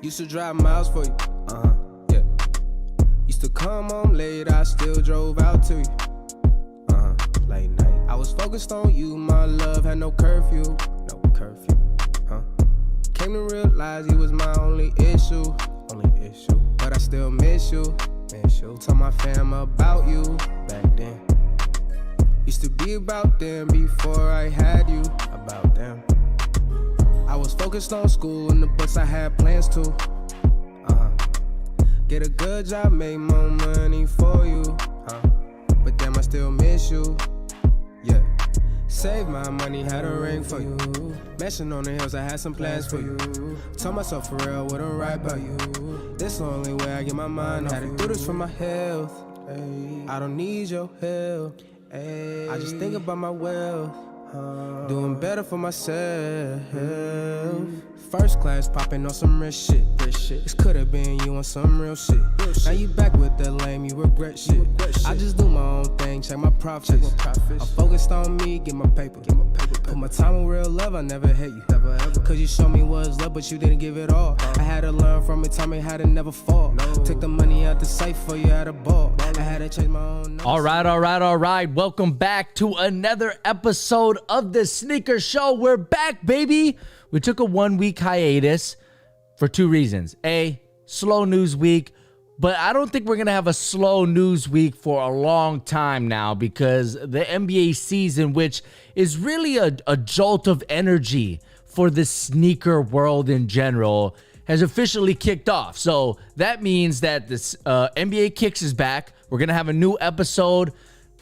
Used to drive miles for you, yeah. Used to come home late, I still drove out to you, late night. I was focused on you, my love had no curfew, Came to realize you was my only issue, but I still miss you. Tell my fam about you back then. Used to be about them before I had you, about them. I was focused on school and the books, I had plans to. Get a good job, make more money for you. But damn, I still miss you. Yeah. Save my money, had a ring for you. Mansion on the hills, I had some plans for you. Told myself for real, wouldn't write about you. This the only way I get my mind off. Had to do this for my health. I don't need your help. I just think about my wealth. Doing better for myself. First class popping on some real shit. This could've been you on some real shit. Now you back with the lame, you regret shit. I just do my own thing, check my profits. I'm focused on me, get my paper. Put my time on real love, I never hate you. Cause you showed me what's love, but you didn't give it all. I had to learn from it, taught me how to never fall. Took the money out the safe for you at a ball. I had to change my own. All right. Welcome back to another episode of the Sneaker Show. We're back, baby. We took a 1 week hiatus for two reasons. A, slow news week, but I don't think we're going to have a slow news week for a long time now because the NBA season, which is really a jolt of energy for the sneaker world in general, has officially kicked off. So that means that this NBA Kicks is back. We're going to have a new episode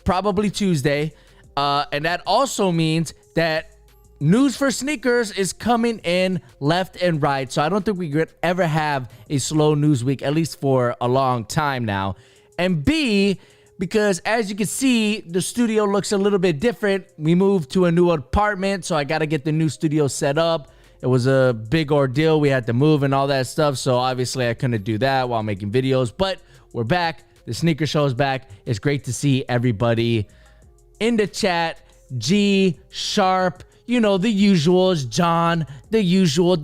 probably Tuesday. And that also means that news for sneakers is coming in left and right. So I don't think we could ever have a slow news week, at least for a long time now. And B, because as you can see, the studio looks a little bit different. We moved to a new apartment, so I got to get the new studio set up. It was a big ordeal. We had to move and all that stuff. So obviously I couldn't do that while making videos, but we're back. The Sneaker Show is back. It's great to see everybody in the chat. G, Sharp, you know, the usuals, John, the usual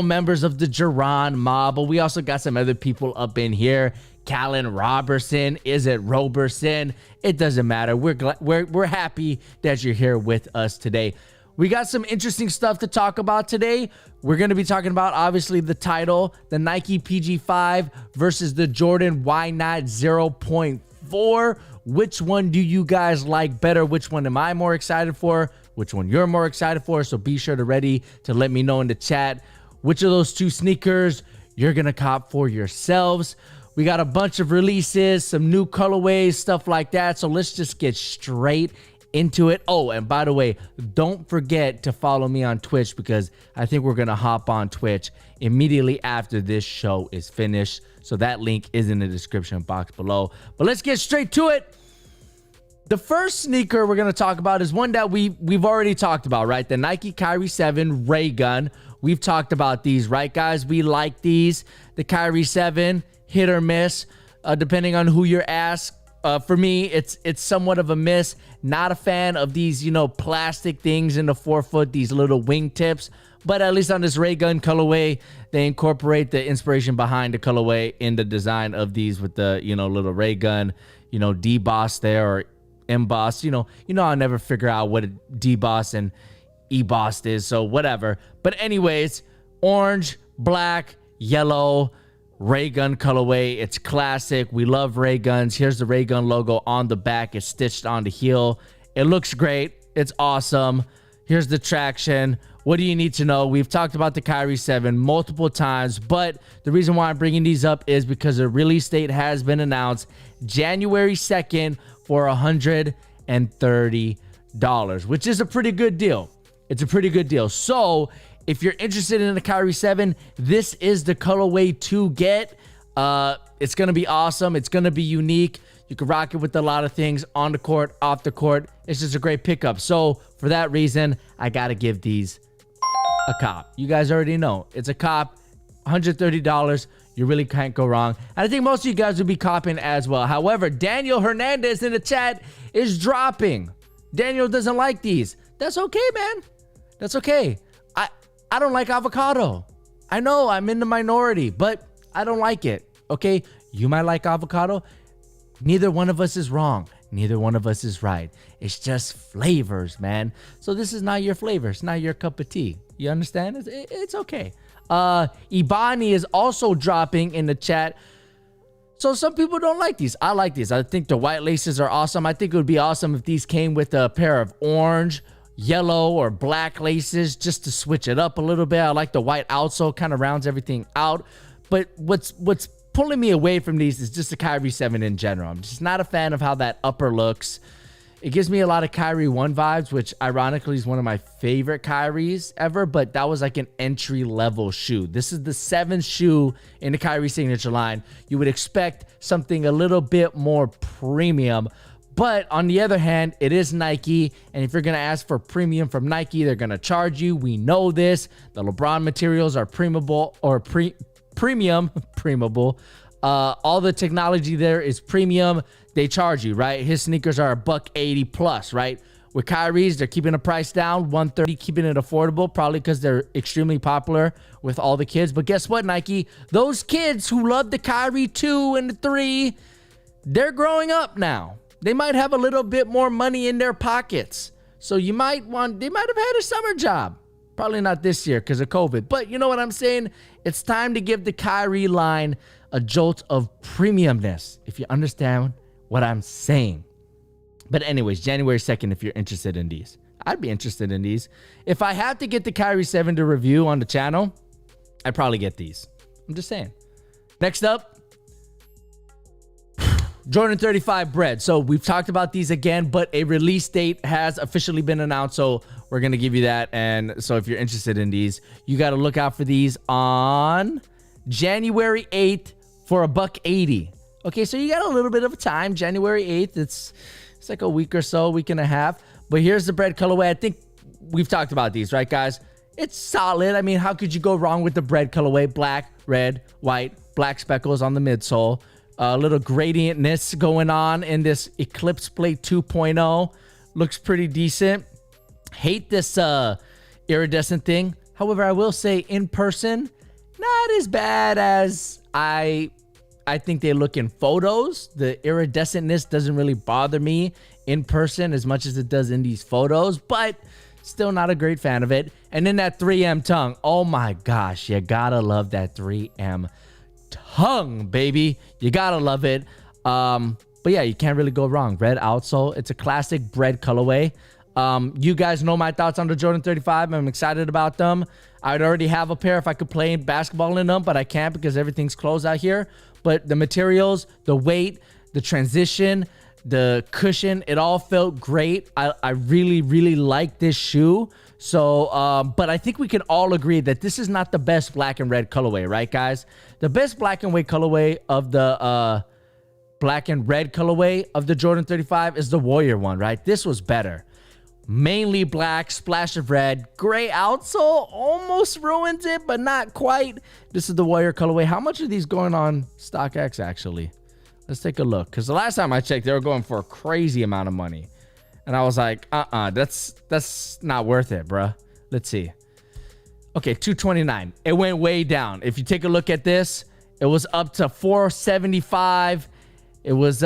members of the Geron mob, but we also got some other people up in here. Callan Robertson, is it Roberson? It doesn't matter. We're happy that you're here with us today. We got some interesting stuff to talk about today. We're going to be talking about, obviously, the title, the Nike PG5 versus the Jordan Why Not 0.4. Which one do you guys like better? Which one am I more excited for? Which one you're more excited for? So be sure to let me know in the chat which of those two sneakers you're going to cop for yourselves. We got a bunch of releases, some new colorways, stuff like that. So let's just get straight into it. Oh, and by the way, don't forget to follow me on Twitch because I think we're going to hop on Twitch immediately after this show is finished. So that link is in the description box below. But let's get straight to it. The first sneaker we're going to talk about is one that we've already talked about, right? The Nike Kyrie 7 Raygun. We've talked about these, right, guys? We like these. The Kyrie 7, hit or miss, depending on who you're asked. For me, it's somewhat of a miss. Not a fan of these, plastic things in the forefoot, these little wingtips. But at least on this Raygun colorway, they incorporate the inspiration behind the colorway in the design of these with the, little Raygun, deboss there or emboss. I'll never figure out what a deboss and embossed is, so whatever. But anyways, orange, black, yellow, Raygun colorway. It's classic. We love Rayguns. Here's the Raygun logo on the back. It's stitched on the heel. It looks great. It's awesome. Here's the traction. What do you need to know? We've talked about the Kyrie 7 multiple times, but the reason why I'm bringing these up is because the release date has been announced, January 2nd for $130, which is a pretty good deal. It's a pretty good deal. So if you're interested in the Kyrie 7, this is the colorway to get. It's going to be awesome. It's going to be unique. You can rock it with a lot of things on the court, off the court. It's just a great pickup. So for that reason, I got to give these a cop. You guys already know. It's a cop, $130. You really can't go wrong. And I think most of you guys will be copping as well. However, Daniel Hernandez in the chat is dropping. Daniel doesn't like these. That's okay, man. That's okay. I don't like avocado. I know I'm in the minority, but I don't like it. Okay, you might like avocado. Neither one of us is wrong. Neither one of us is right. It's just flavors, man. So this is not your flavor. It's not your cup of tea. You understand? It's okay. Ibani is also dropping in the chat. So some people don't like these. I like these. I think the white laces are awesome. I think it would be awesome if these came with a pair of orange, yellow, or black laces just to switch it up a little bit. I like the white outsole, kind of rounds everything out. But what's pulling me away from these is just the Kyrie 7 in general. I'm just not a fan of how that upper looks. It gives me a lot of Kyrie 1 vibes, which ironically is one of my favorite Kyries ever, but that was like an entry-level shoe. This is the 7th shoe in the Kyrie signature line. You would expect something a little bit more premium, but on the other hand, it is Nike, and if you're going to ask for premium from Nike, they're going to charge you. We know this. The LeBron materials are premiumable. All the technology there is premium. They charge you, right? His sneakers are $180 plus, right? With Kyrie's, they're keeping the price down, $130, keeping it affordable, probably because they're extremely popular with all the kids. But guess what, Nike? Those kids who love the Kyrie 2 and the 3, they're growing up now. They might have a little bit more money in their pockets. So they might have had a summer job. Probably not this year because of COVID. But you know what I'm saying? It's time to give the Kyrie line a jolt of premiumness, if you understand what I'm saying. But anyways, January 2nd, if you're interested in these. I'd be interested in these. If I had to get the Kyrie 7 to review on the channel, I'd probably get these. I'm just saying. Next up, Jordan 35 Bred. So we've talked about these again, but a release date has officially been announced. So we're going to give you that. And so if you're interested in these, you got to look out for these on January 8th for $180. Okay, so you got a little bit of time. January 8th, it's like a week or so, week and a half. But here's the Bred colorway. I think we've talked about these, right, guys? It's solid. I mean, how could you go wrong with the Bred colorway? Black, red, white, black speckles on the midsole. A little gradientness going on in this Eclipse Plate 2.0. Looks pretty decent. Hate this iridescent thing. However, I will say in person, not as bad as I think they look in photos. The iridescentness doesn't really bother me in person as much as it does in these photos, but still not a great fan of it. And then that 3M tongue. Oh my gosh, you gotta love that 3M tongue, baby. You gotta love it. But yeah, you can't really go wrong. Red outsole. It's a classic Bred colorway. You guys know my thoughts on the Jordan 35. I'm excited about them. I'd already have a pair if I could play basketball in them, but I can't because everything's closed out here. But the materials, the weight, the transition, the cushion, it all felt great. I really, really like this shoe. So, but I think we can all agree that this is not the best black and red colorway, right, guys? The best black and white colorway of the black and red colorway of the Jordan 35 is the Warrior one, right? This was better. Mainly black, splash of red, gray outsole almost ruins it, but not quite. This is the Warrior colorway. How much are these going on StockX actually? Let's take a look, because the last time I checked, they were going for a crazy amount of money. And I was like, that's not worth it, bruh. Let's see. Okay, $229. It went way down. If you take a look at this, it was up to $475. It was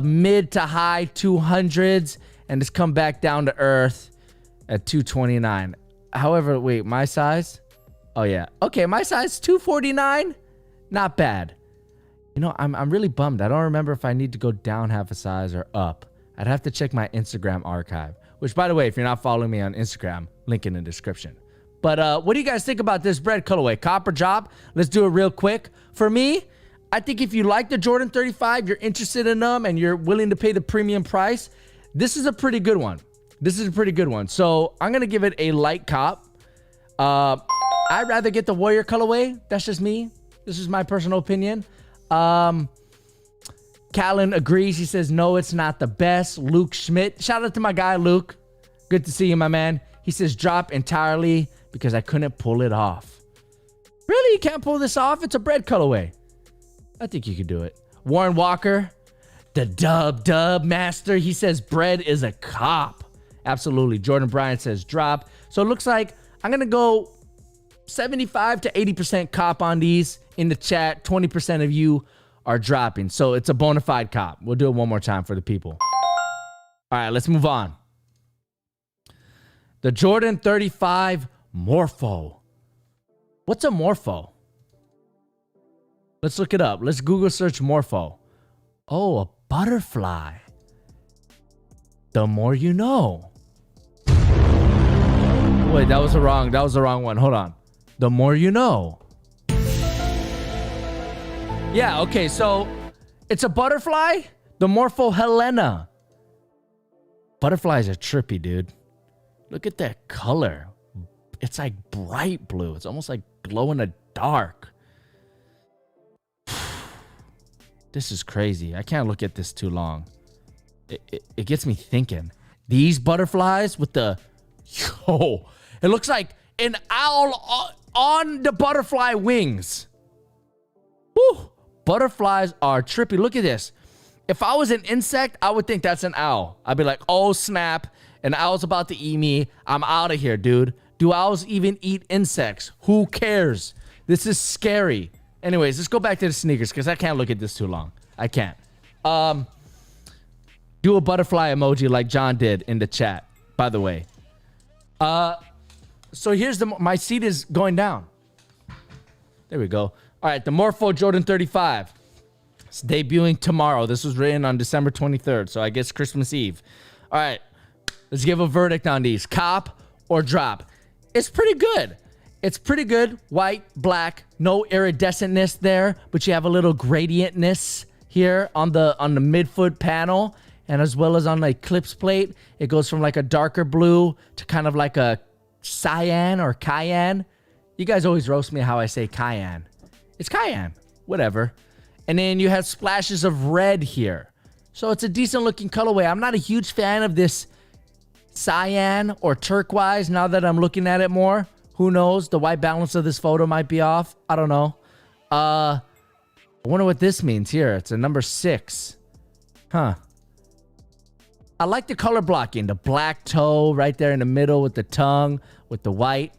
mid to high 200s, and it's come back down to earth at $229. However, wait, my size? Oh yeah. Okay, my size $249. Not bad. You know, I'm really bummed. I don't remember if I need to go down half a size or up. I'd have to check my Instagram archive, which, by the way, if you're not following me on Instagram, link in the description. But what do you guys think about this Bred colorway? Cop or drop? Let's do it real quick. For me, I think if you like the Jordan 35, you're interested in them, and you're willing to pay the premium price, this is a pretty good one. This is a pretty good one. So I'm going to give it a light cop. I'd rather get the Warrior colorway. That's just me. This is my personal opinion. Callan agrees. He says, no, it's not the best. Luke Schmidt. Shout out to my guy, Luke. Good to see you, my man. He says, drop entirely because I couldn't pull it off. Really? You can't pull this off? It's a Bred colorway. I think you could do it. Warren Walker, the dub master. He says, Bred is a cop. Absolutely. Jordan Bryant says, drop. So it looks like I'm going to go 75 to 80% cop on these in the chat. 20% of you are dropping. So it's a bona fide cop. We'll do it one more time for the people. All right, let's move on. The Jordan 35 MORPHO. What's a MORPHO? Let's look it up. Let's Google search MORPHO. Oh, a butterfly. The more you know. Wait, that was the wrong one. Hold on. The more you know. Yeah, okay, so it's a butterfly. The MORPHO Helena. Butterflies are trippy, dude. Look at that color. It's like bright blue. It's almost like glow in the dark. This is crazy. I can't look at this too long. It gets me thinking. These butterflies with the... Yo, it looks like an owl on the butterfly wings. Woo! Butterflies are trippy. Look at this. If I was an insect, I would think that's an owl. I'd be like, oh, snap. An owl's about to eat me. I'm out of here, dude. Do owls even eat insects? Who cares? This is scary. Anyways, let's go back to the sneakers because I can't look at this too long. I can't. Do a butterfly emoji like John did in the chat, by the way. So here's my seat is going down. There we go. All right, the MORPHO Jordan 35. It's debuting tomorrow. This was written on December 23rd, so I guess Christmas Eve. All right, let's give a verdict on these. Cop or drop? It's pretty good. It's pretty good. White, black, no iridescentness there, but you have a little gradientness here on the midfoot panel, and as well as on the eclipse plate. It goes from like a darker blue to kind of like a cyan or cayenne. You guys always roast me how I say cayenne. It's cayenne, whatever. And then you have splashes of red here. So it's a decent looking colorway. I'm not a huge fan of this cyan or turquoise now that I'm looking at it more. Who knows? The white balance of this photo might be off. I don't know. I wonder what this means here. It's a number 6. Huh. I like the color blocking. The black toe right there in the middle with the tongue, with the white.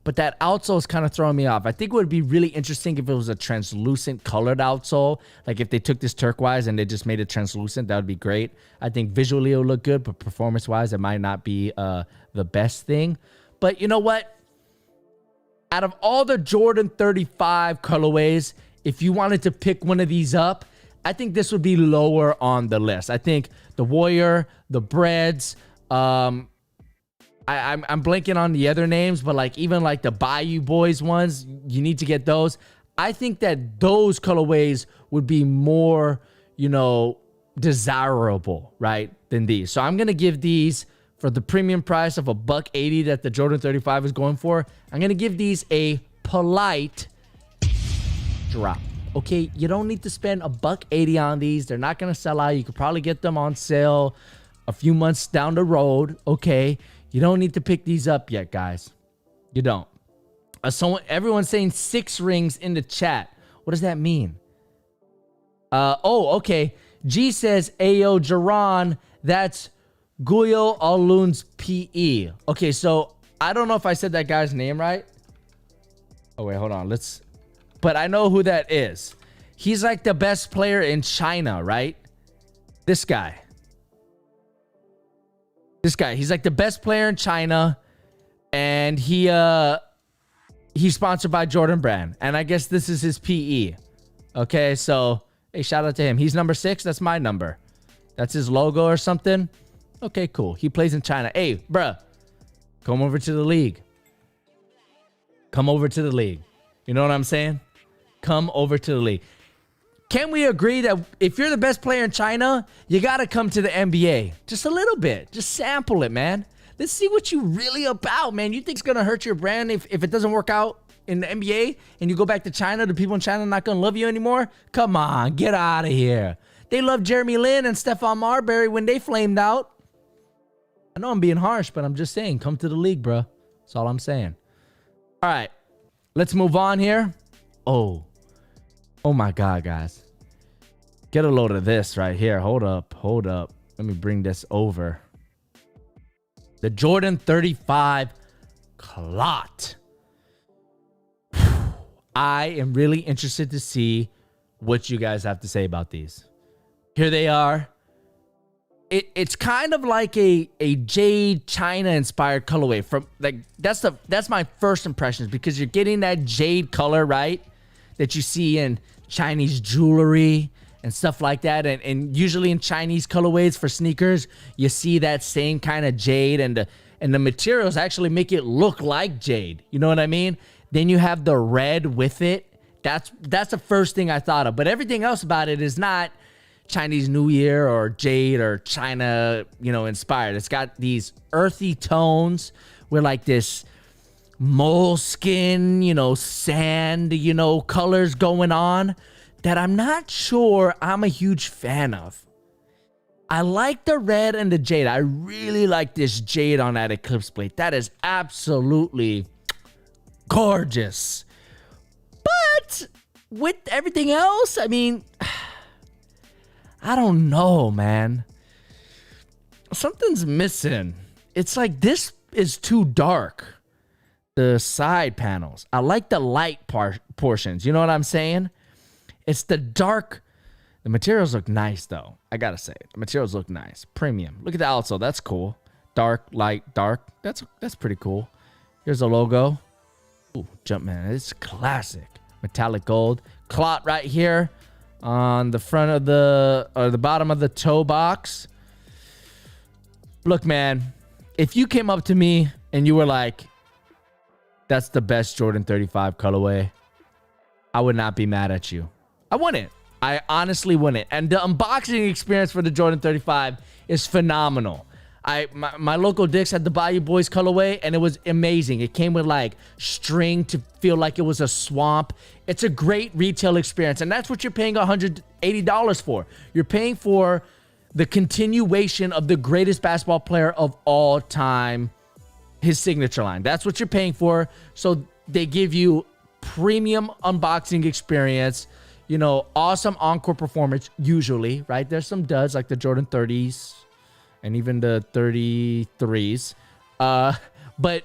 But that outsole is kind of throwing me off. I think it would be really interesting if it was a translucent colored outsole. Like if they took this turquoise and they just made it translucent, that would be great. I think visually it would look good, but performance-wise, it might not be the best thing. But you know what? Out of all the Jordan 35 colorways, if you wanted to pick one of these up, I think this would be lower on the list. I think the Warrior, the Breds, I'm blanking on the other names, but like even like the Bayou Boys ones, you need to get those. I think that those colorways would be more, you know, desirable, right, than these. So I'm going to give these, for the premium price of $180 that the Jordan 35 is going for, I'm going to give these a polite drop. Okay, you don't need to spend $180 on these. They're not going to sell out. You could probably get them on sale a few months down the road. Okay, you don't need to pick these up yet, guys. You don't. Everyone's saying 6 rings in the chat. What does that mean? Oh, okay. G says, Ayo, Jaron, that's Guyo Alun's PE. Okay, so I don't know if I said that guy's name right. Oh, wait, hold on. But I know who that is. He's like the best player in China, right? This guy. He's like the best player in China. And he's sponsored by Jordan Brand. And I guess this is his PE. Okay, so, hey, shout out to him. He's number 6. That's my number. That's his logo or something. Okay, cool. He plays in China. Hey, bruh, come over to the league. Come over to the league. You know what I'm saying? Come over to the league. Can we agree that if you're the best player in China, you got to come to the NBA? Just a little bit. Just sample it, man. Let's see what you really about, man. You think it's going to hurt your brand if it doesn't work out in the NBA and you go back to China? The people in China are not going to love you anymore? Come on, get out of here. They loved Jeremy Lin and Stephon Marbury when they flamed out. I know I'm being harsh, but I'm just saying, come to the league, bro. That's all I'm saying. All right, let's move on here. Oh my God, guys. Get a load of this right here. Hold up. Let me bring this over. The Jordan 35 CLOT. I am really interested to see what you guys have to say about these. Here they are. It's kind of like a jade China inspired colorway from like that's my first impressions, because you're getting that jade color, right, that you see in Chinese jewelry and stuff like that, and usually in Chinese colorways for sneakers you see that same kind of jade, and the materials actually make it look like jade, you know what I mean? Then you have the red with it. That's the first thing I thought of, but everything else about it is not Chinese New Year or jade or China, inspired. It's got these earthy tones with like this moleskin, sand, colors going on that I'm not sure I'm a huge fan of. I like the red and the jade. I really like this jade on that Eclipse plate. That is absolutely gorgeous. But with everything else, I mean, I don't know, man. Something's missing. It's like this is too dark. The side panels. I like the light portions. You know what I'm saying? It's the dark. The materials look nice, though. I gotta say, the materials look nice. Premium. Look at the outsole. That's cool. Dark, light, dark. That's pretty cool. Here's the logo. Ooh, Jumpman. It's classic. Metallic gold. CLOT right here on the front of the bottom of the toe box. Look, man, if you came up to me and you were like, that's the best Jordan 35 colorway, I would not be mad at you. I wouldn't. I honestly wouldn't. And the unboxing experience for the Jordan 35 is phenomenal. My local Dick's had the Bayou Boys colorway, and it was amazing. It came with like string to feel like it was a swamp. It's a great retail experience, and that's what you're paying $180 for. You're paying for the continuation of the greatest basketball player of all time, his signature line. That's what you're paying for. So they give you premium unboxing experience, awesome encore performance usually, right? There's some duds like the Jordan 30s and even the 33s. But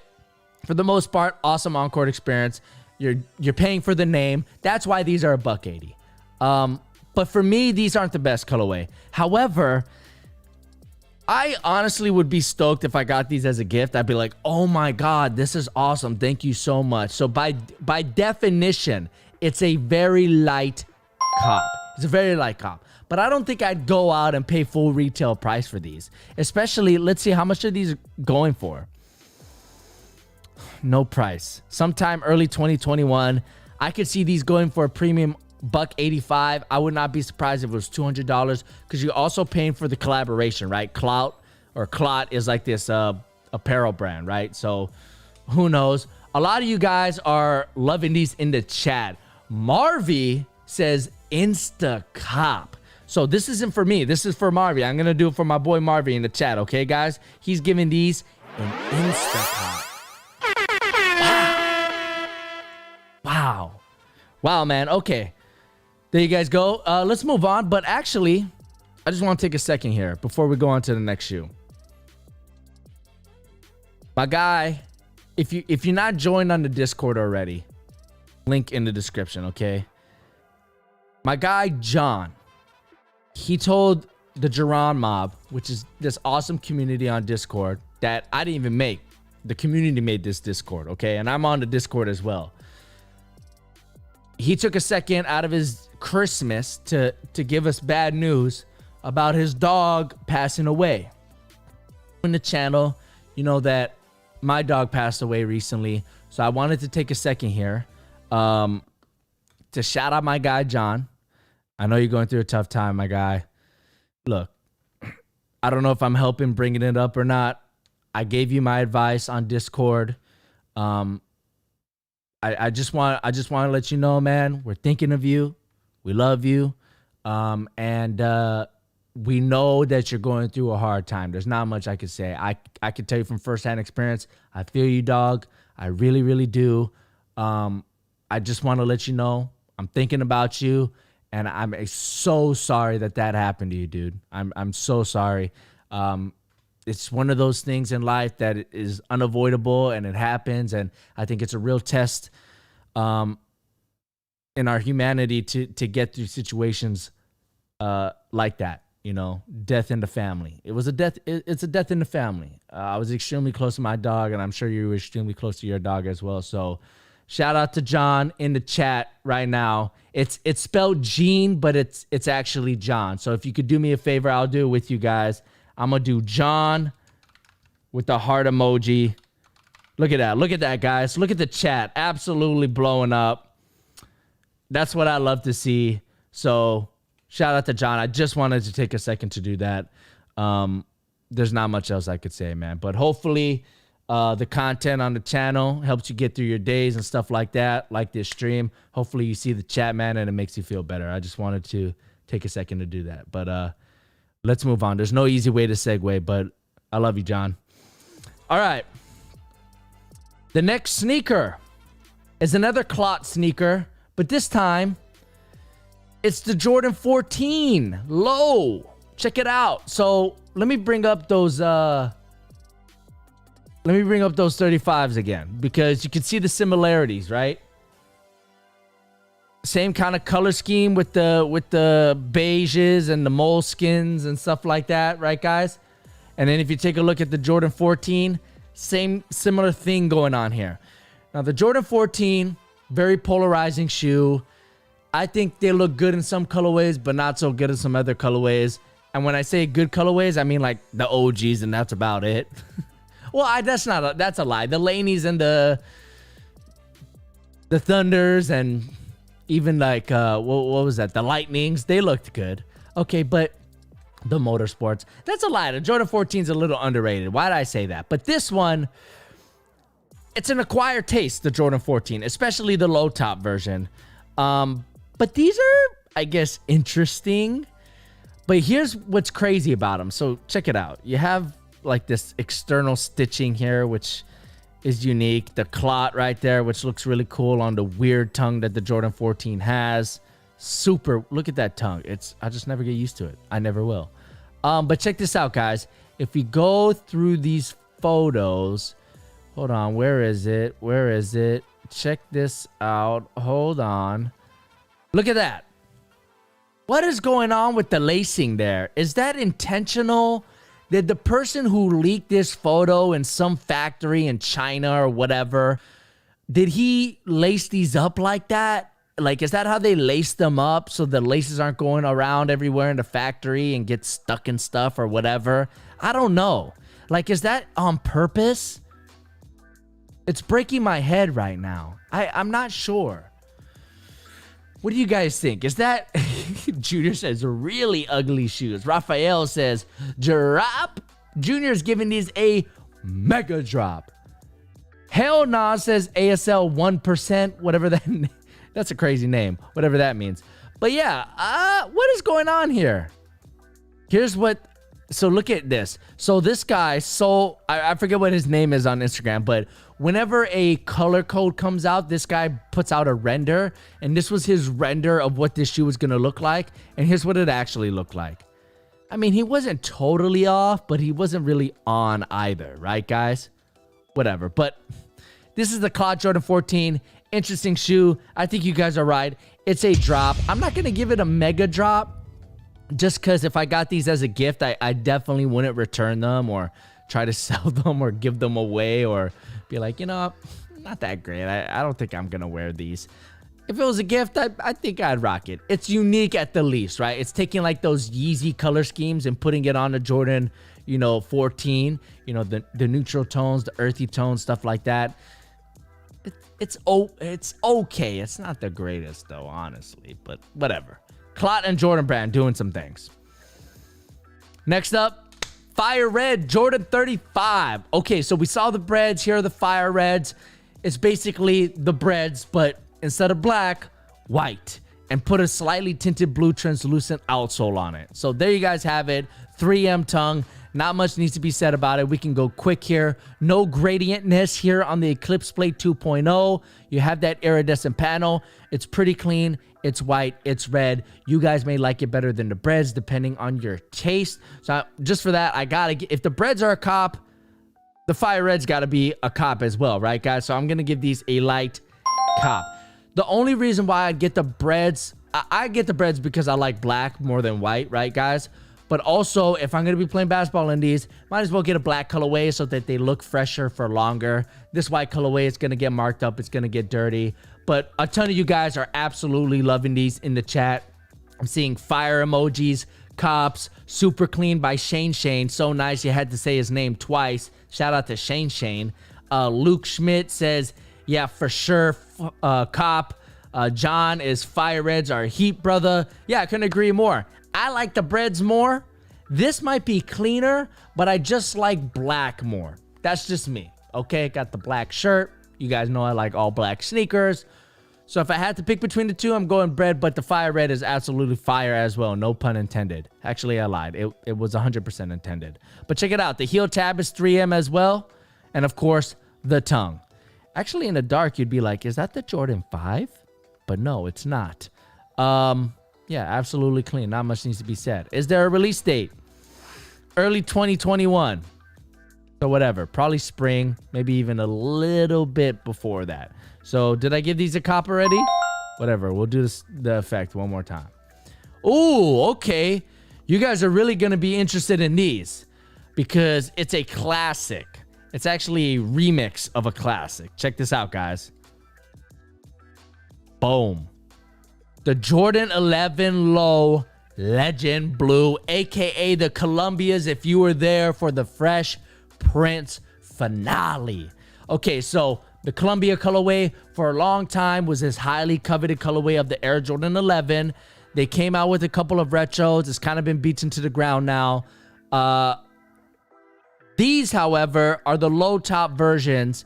for the most part, awesome encore experience. You're paying for the name. That's why these are $180. But for me, these aren't the best colorway. However, I honestly would be stoked if I got these as a gift. I'd be like, oh my God, this is awesome. Thank you so much. So by definition, it's a very light cop. It's a very light cop. But I don't think I'd go out and pay full retail price for these. Especially, let's see, how much are these going for? No price. Sometime early 2021, I could see these going for a premium $185. I would not be surprised if it was $200, because you're also paying for the collaboration, right? CLOT is like this apparel brand, right? So who knows? A lot of you guys are loving these in the chat. Marvy says INSTACOP. So this isn't for me. This is for Marvy. I'm going to do it for my boy Marvy in the chat. Okay, guys? He's giving these an INSTACOP. Wow, man. Okay. There you guys go. Let's move on. But actually, I just want to take a second here before we go on to the next shoe. My guy, if you're not joined on the Discord already, link in the description, okay? My guy, John, he told the Geron Mob, which is this awesome community on Discord that I didn't even make. The community made this Discord, okay? And I'm on the Discord as well. He took a second out of his Christmas to give us bad news about his dog passing away. In the channel, you know that my dog passed away recently, so I wanted to take a second here to shout out my guy, John. I know you're going through a tough time, my guy. Look, I don't know if I'm helping bringing it up or not. I gave you my advice on Discord. I just want to let you know, man, we're thinking of you. We love you. And we know that you're going through a hard time. There's not much I could say. I could tell you from firsthand experience, I feel you, dog. I really, really do. I just want to let you know I'm thinking about you, and I'm so sorry that happened to you, dude. I'm so sorry. it's one of those things in life that is unavoidable and it happens. And I think it's a real test in our humanity to get through situations like that. You know, death in the family. It was a death. It's a death in the family. I was extremely close to my dog, and I'm sure you were extremely close to your dog as well. So shout out to John in the chat right now. It's spelled Gene, but it's actually John. So if you could do me a favor, I'll do it with you guys. I'm going to do John with the heart emoji. Look at that. Look at that, guys. Look at the chat. Absolutely blowing up. That's what I love to see. So shout out to John. I just wanted to take a second to do that. There's not much else I could say, man. But hopefully the content on the channel helps you get through your days and stuff like that, like this stream. Hopefully you see the chat, man, and it makes you feel better. I just wanted to take a second to do that. But let's move on. There's no easy way to segue, but I love you, John. All right. The next sneaker is another CLOT sneaker, but this time it's the Jordan 14 low. Check it out. So let me bring up those 35s again, because you can see the similarities, right? Same kind of color scheme with the beiges and the moleskins and stuff like that, right, guys? And then if you take a look at the Jordan 14, similar thing going on here. Now the Jordan 14, very polarizing shoe. I think they look good in some colorways, but not so good in some other colorways. And when I say good colorways, I mean like the OGs, and that's about it. Well, that's a lie. The Laneys and the Thunders and even like what was that? The Lightnings, they looked good. Okay, but the Motorsports, that's a lie. The Jordan 14 is a little underrated. Why did I say that? But this one, it's an acquired taste, the Jordan 14, especially the low top version. But these are, I guess, interesting. But here's what's crazy about them. So check it out. You have like this external stitching here, which is unique. The CLOT right there, which looks really cool on the weird tongue that the Jordan 14 has. Super. Look at that tongue. I just never get used to it. I never will. But check this out, guys. If we go through these photos, hold on. Where is it? Where is it? Check this out. Hold on. Look at that. What is going on with the lacing there? Is that intentional? Did the person who leaked this photo in some factory in China or whatever, did he lace these up like that? Like, is that how they lace them up so the laces aren't going around everywhere in the factory and get stuck in stuff or whatever? I don't know. Like, is that on purpose? It's breaking my head right now. I'm not sure. What do you guys think? Is that... Junior says really ugly shoes. Raphael says drop. Junior's giving these a mega drop. Hell nah says ASL 1%. Whatever that... That's a crazy name. Whatever that means. But yeah, what is going on here? Here's what... So look at this. So this guy, I forget what his name is on Instagram, but whenever a color code comes out, this guy puts out a render, and this was his render of what this shoe was going to look like, and here's what it actually looked like. I mean, he wasn't totally off, but he wasn't really on either, right, guys? Whatever. But this is the CLOT Jordan 14. Interesting shoe. I think you guys are right. It's a drop. I'm not going to give it a mega drop, just because if I got these as a gift, I definitely wouldn't return them or try to sell them or give them away or be like, you know, not that great. I don't think I'm going to wear these. If it was a gift, I think I'd rock it. It's unique at the least, right? It's taking like those Yeezy color schemes and putting it on a Jordan, 14, the neutral tones, the earthy tones, stuff like that. It's okay. It's not the greatest though, honestly, but whatever. CLOT and Jordan Brand doing some things. Next up, Fire Red Jordan 35. Okay, so we saw the Breds. Here are the Fire Reds. It's basically the Breds, but instead of black, white. And put a slightly tinted blue translucent outsole on it. So there you guys have it. 3M tongue. Not much needs to be said about it. We can go quick here. No gradientness here on the Eclipse Plate 2.0. You have that iridescent panel. It's pretty clean. It's white. It's red. You guys may like it better than the Breds depending on your taste. So just for that, I gotta get, if the Breds are a cop, the Fire Red's gotta be a cop as well, right, guys? So I'm gonna give these a light cop. The only reason why I'd get the Breds, I get the Breds because I like black more than white, right, guys? But also, if I'm going to be playing basketball in these, might as well get a black colorway so that they look fresher for longer. This white colorway is going to get marked up. It's going to get dirty. But a ton of you guys are absolutely loving these in the chat. I'm seeing fire emojis, cops, super clean by Shane. So nice you had to say his name twice. Shout out to Shane. Luke Schmidt says, yeah, for sure, cop. John is Fire Reds are Heat brother. Yeah, I couldn't agree more. I like the Breds more. This might be cleaner, but I just like black more. That's just me. Okay, got the black shirt. You guys know I like all black sneakers. So if I had to pick between the two, I'm going Bred, but the Fire Red is absolutely fire as well. No pun intended. Actually, I lied. It was 100% intended. But check it out. The heel tab is 3M as well. And of course, the tongue. Actually, in the dark, you'd be like, is that the Jordan 5? But no, it's not. Yeah, absolutely clean. Not much needs to be said. Is there a release date? Early 2021. So whatever. Probably spring. Maybe even a little bit before that. So did I give these a cop already? Whatever. We'll do the effect one more time. Ooh, okay. You guys are really going to be interested in these. Because it's a classic. It's actually a remix of a classic. Check this out, guys. Boom. The Jordan 11 Low Legend Blue, aka the Columbias, if you were there for the Fresh Prince finale. Okay, so the Columbia colorway for a long time was this highly coveted colorway of the Air Jordan 11. They came out with a couple of retros. It's kind of been beaten to the ground now. These, however, are the low top versions.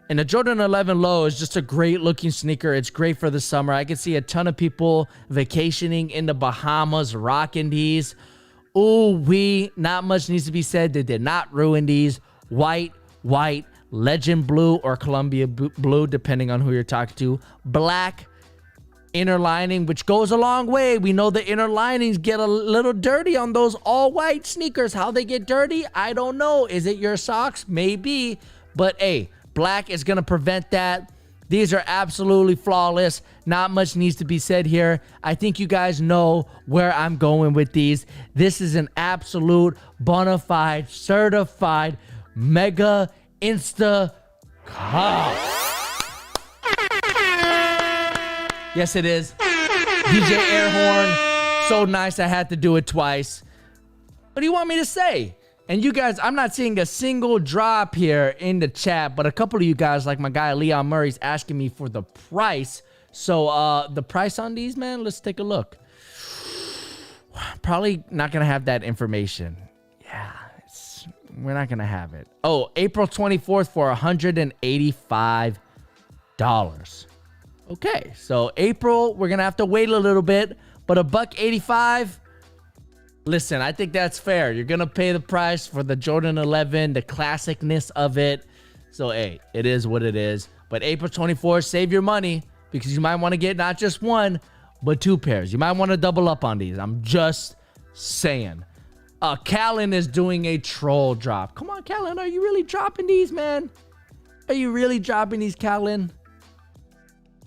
And the Jordan 11 Low is just a great looking sneaker. It's great for the summer. I can see a ton of people vacationing in the Bahamas rocking these. Ooh, not much needs to be said. They did not ruin these. White, Legend Blue or Columbia Blue, depending on who you're talking to. Black inner lining, which goes a long way. We know the inner linings get a little dirty on those all white sneakers. How they get dirty, I don't know. Is it your socks? Maybe. But hey, black is going to prevent that. These are absolutely flawless. Not much needs to be said here. I think you guys know where I'm going with these. This is an absolute bona fide, certified, mega INSTACOP. Yes, it is. DJ Airhorn. So nice I had to do it twice. What do you want me to say? And you guys, I'm not seeing a single drop here in the chat, but a couple of you guys, like my guy Leon Murray's asking me for the price. So the price on these, man, let's take a look. Probably not going to have that information. Yeah, we're not going to have it. Oh, April 24th for $185. Okay, so April, we're going to have to wait a little bit, but $185. Listen, I think that's fair. You're going to pay the price for the Jordan 11, the classicness of it. So, hey, it is what it is. But April 24th, save your money because you might want to get not just one, but two pairs. You might want to double up on these. I'm just saying. Callan is doing a troll drop. Come on, Callan. Are you really dropping these, man? Are you really dropping these, Callan?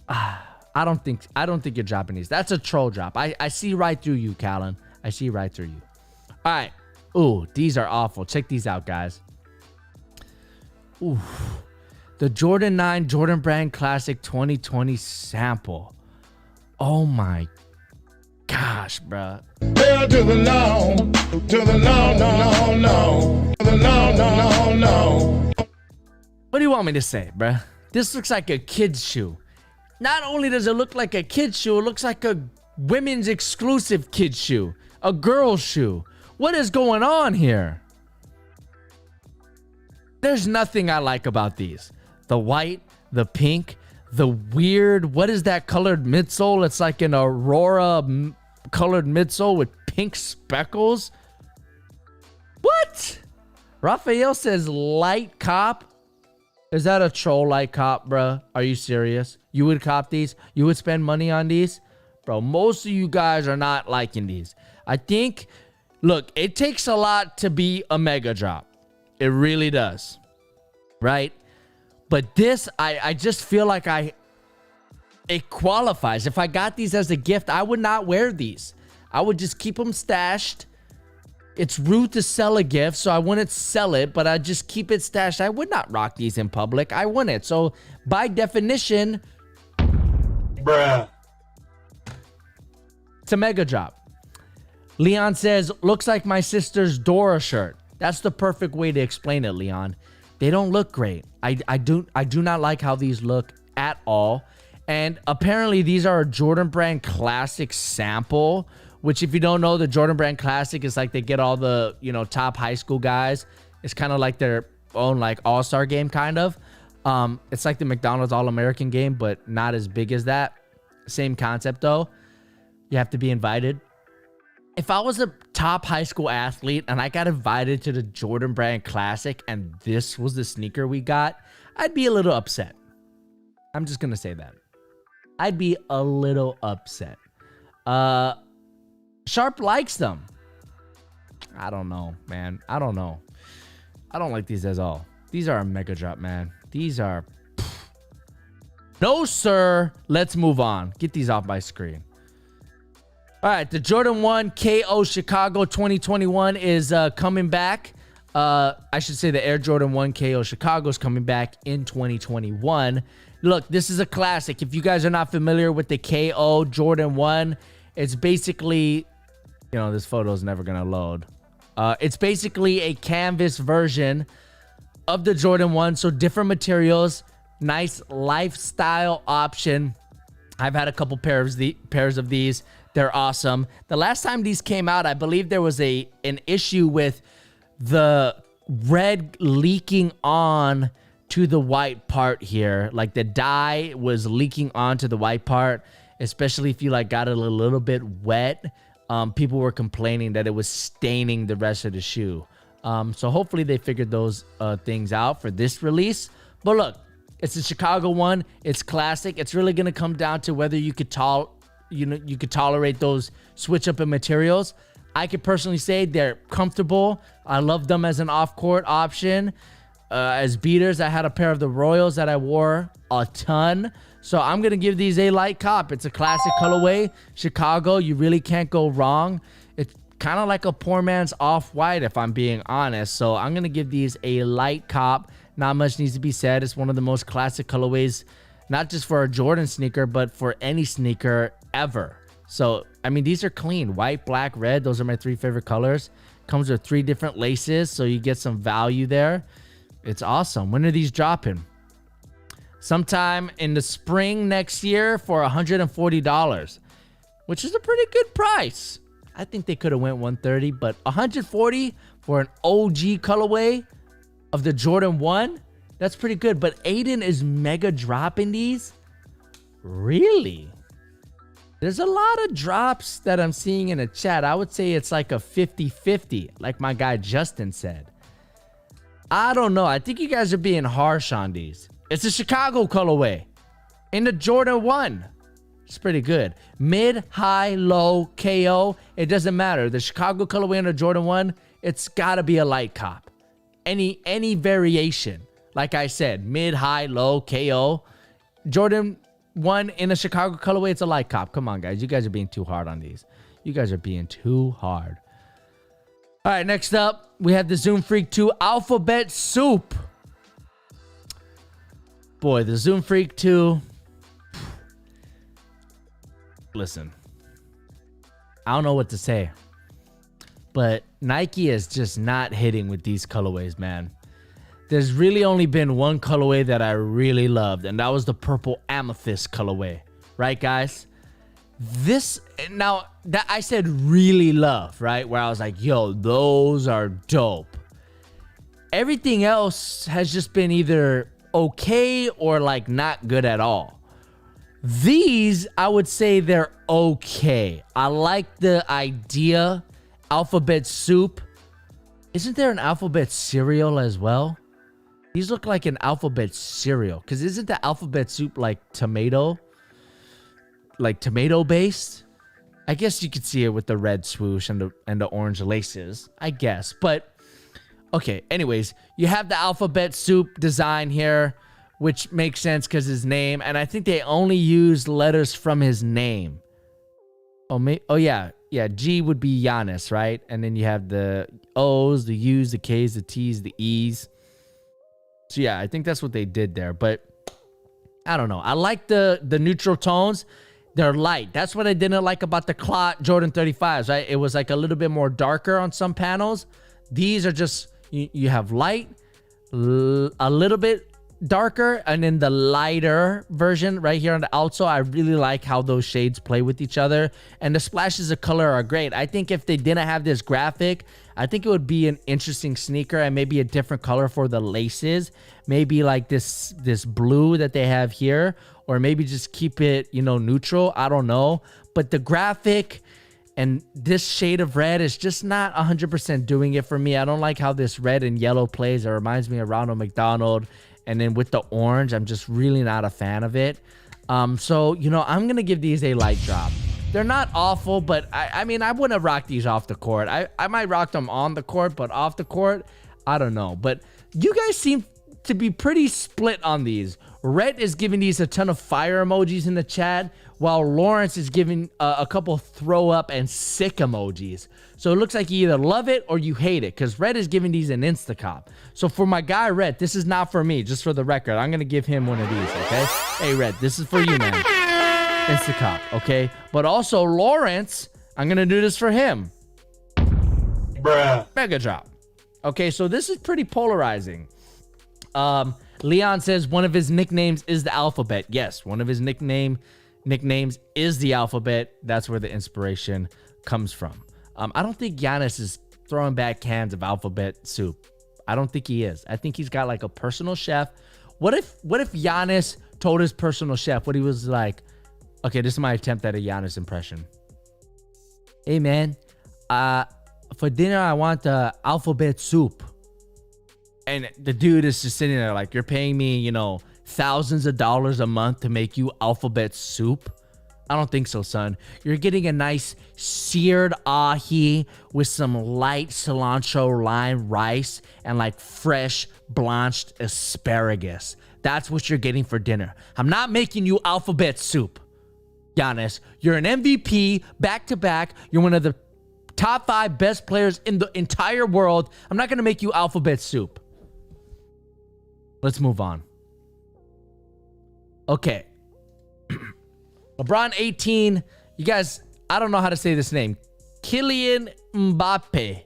I don't think you're dropping these. That's a troll drop. I see right through you, Callan. I see right through you. All right. Ooh, these are awful. Check these out, guys. Ooh. The Jordan 9 Jordan Brand Classic 2020 sample. Oh my gosh, bro. Hell to the no. To the no, no, no, no. To the no, no, no, no. What do you want me to say, bro? This looks like a kid's shoe. Not only does it look like a kid's shoe, it looks like a women's exclusive kid's shoe. A girl's shoe. What is going on here? There's nothing I like about these. The white, the pink, the weird, what is that colored midsole? It's like an Aurora colored midsole with pink speckles. Raphael says light cop. Is that a troll light cop, bruh? Are you serious? You would cop these? You would spend money on these? Bro, most of you guys are not liking these. I think, look, it takes a lot to be a mega drop. It really does. Right? But this, I just feel like it qualifies. If I got these as a gift, I would not wear these. I would just keep them stashed. It's rude to sell a gift, so I wouldn't sell it, but I'd just keep it stashed. I would not rock these in public. I wouldn't. So, by definition, Bruh. it's a mega drop. Leon says, looks like my sister's Dora shirt. That's the perfect way to explain it, Leon. They don't look great. I do not like how these look at all. And apparently these are a Jordan Brand Classic sample, which if you don't know, the Jordan Brand Classic is like they get all the, you know, top high school guys. It's kind of like their own like all-star game kind of. It's like the McDonald's All-American game, but not as big as that. Same concept though. You have to be invited. If I was a top high school athlete and I got invited to the Jordan Brand Classic and this was the sneaker we got, I'd be a little upset. I'm just going to say that. I'd be a little upset. Sharp likes them. I don't know, man. I don't know. I don't like these at all. These are a mega drop, man. These are... No, sir. Let's move on. Get these off my screen. All right, the Jordan 1 KO Chicago 2021 is coming back. I should say the Air Jordan 1 KO Chicago is coming back in 2021. Look, this is a classic. If you guys are not familiar with the KO Jordan 1, it's basically... You know, this photo is never going to load. It's basically a canvas version of the Jordan 1. So different materials, nice lifestyle option. I've had a couple pairs of these. They're awesome. The last time these came out, I believe there was an issue with the red leaking on to the white part here. Like the dye was leaking onto the white part, especially if you like got it a little bit wet. People were complaining that it was staining the rest of the shoe. So hopefully they figured those things out for this release. But look, it's a Chicago one. It's classic. It's really gonna come down to whether you could tolerate those switch up in materials. I could personally say they're comfortable. I love them as an off-court option. As beaters, I had a pair of the Royals that I wore a ton. So I'm going to give these a light cop. It's a classic colorway. Chicago, you really can't go wrong. It's kind of like a poor man's off-white, if I'm being honest. So I'm going to give these a light cop. Not much needs to be said. It's one of the most classic colorways, not just for a Jordan sneaker, but for any sneaker ever. So, I mean, these are clean. White, black, red. Those are my three favorite colors. Comes with 3 different laces, so you get some value there. It's awesome. When are these dropping? Sometime in the spring next year for $140, which is a pretty good price. I think they could have went $130, but $140 for an OG colorway of the Jordan 1, that's pretty good. But Aiden is mega dropping these? Really? There's a lot of drops that I'm seeing in the chat. I would say it's like a 50-50, like my guy Justin said. I don't know. I think you guys are being harsh on these. It's a Chicago colorway in the Jordan 1. It's pretty good. Mid, high, low, KO. It doesn't matter. The Chicago colorway in the Jordan 1, it's got to be a light cop. Any variation. Like I said, mid, high, low, KO. Jordan 1 in a Chicago colorway, it's a light cop. Come on, guys. You guys are being too hard on these. You guys are being too hard. All right, next up, we have the Zoom Freak 2 Alphabet Soup. Boy, the Zoom Freak 2. Listen, I don't know what to say, but Nike is just not hitting with these colorways, man. There's really only been one colorway that I really loved, and that was the purple amethyst colorway. Right, guys? This, now, that I said really love, right? Where I was like, yo, those are dope. Everything else has just been either okay or like not good at all. These, I would say they're okay. I like the idea. Alphabet Soup. Isn't there an alphabet cereal as well? These look like an alphabet cereal. Because isn't the alphabet soup like tomato? Like tomato based? I guess you could see it with the red swoosh and the orange laces. I guess. But, okay. Anyways, you have the alphabet soup design here, which makes sense because his name. And I think they only use letters from his name. Oh, yeah. Yeah, G would be Giannis, right? And then you have the O's, the U's, the K's, the T's, the E's. So, yeah, I think that's what they did there. But, I don't know. I like the neutral tones. They're light. That's what I didn't like about the CLOT Jordan 35s, right? It was like a little bit more darker on some panels. These are just, you have light, a little bit darker, and then the lighter version right here on the outsole. I really like how those shades play with each other, and the splashes of color are great. I think if they didn't have this graphic, I think it would be an interesting sneaker and maybe a different color for the laces, maybe like this blue that they have here, or maybe just keep it, you know, neutral. I don't know, but the graphic and this shade of red is just not 100% doing it for me. I don't like how this red and yellow plays. It reminds me of Ronald McDonald. And then with the orange, I'm just really not a fan of it. So, you know, I'm going to give these a light drop. They're not awful, but I mean, I wouldn't have rocked these off the court. I might rock them on the court, but off the court, I don't know. But you guys seem to be pretty split on these. Red is giving these a ton of fire emojis in the chat, while Lawrence is giving a couple throw up and sick emojis. So it looks like you either love it or you hate it, because Red is giving these an INSTACOP. So for my guy Red, this is not for me, just for the record. I'm going to give him one of these, okay? Hey, Red, this is for you, man. INSTACOP, okay? But also Lawrence, I'm going to do this for him. Bruh. Mega drop. Okay, so this is pretty polarizing. Leon says one of his nicknames is the alphabet. Yes, one of his nicknames is the alphabet. That's where the inspiration comes from. I don't think Giannis is throwing back cans of alphabet soup. I don't think he is. I think he's got like a personal chef. What if Giannis told his personal chef what he was like? Okay, this is my attempt at a Giannis impression. Hey man, for dinner I want the alphabet soup. And the dude is just sitting there like, you're paying me, you know, thousands of dollars a month to make you alphabet soup? I don't think so, son. You're getting a nice seared ahi with some light cilantro lime rice and like fresh blanched asparagus. That's what you're getting for dinner. I'm not making you alphabet soup, Giannis. You're an MVP back-to-back. You're one of the top 5 best players in the entire world. I'm not going to make you alphabet soup. Let's move on. Okay. LeBron 18. You guys, I don't know how to say this name. Kylian Mbappe.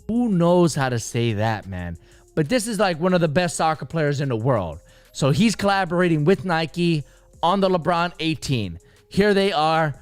Who knows how to say that, man? But this is like one of the best soccer players in the world. So he's collaborating with Nike on the LeBron 18. Here they are.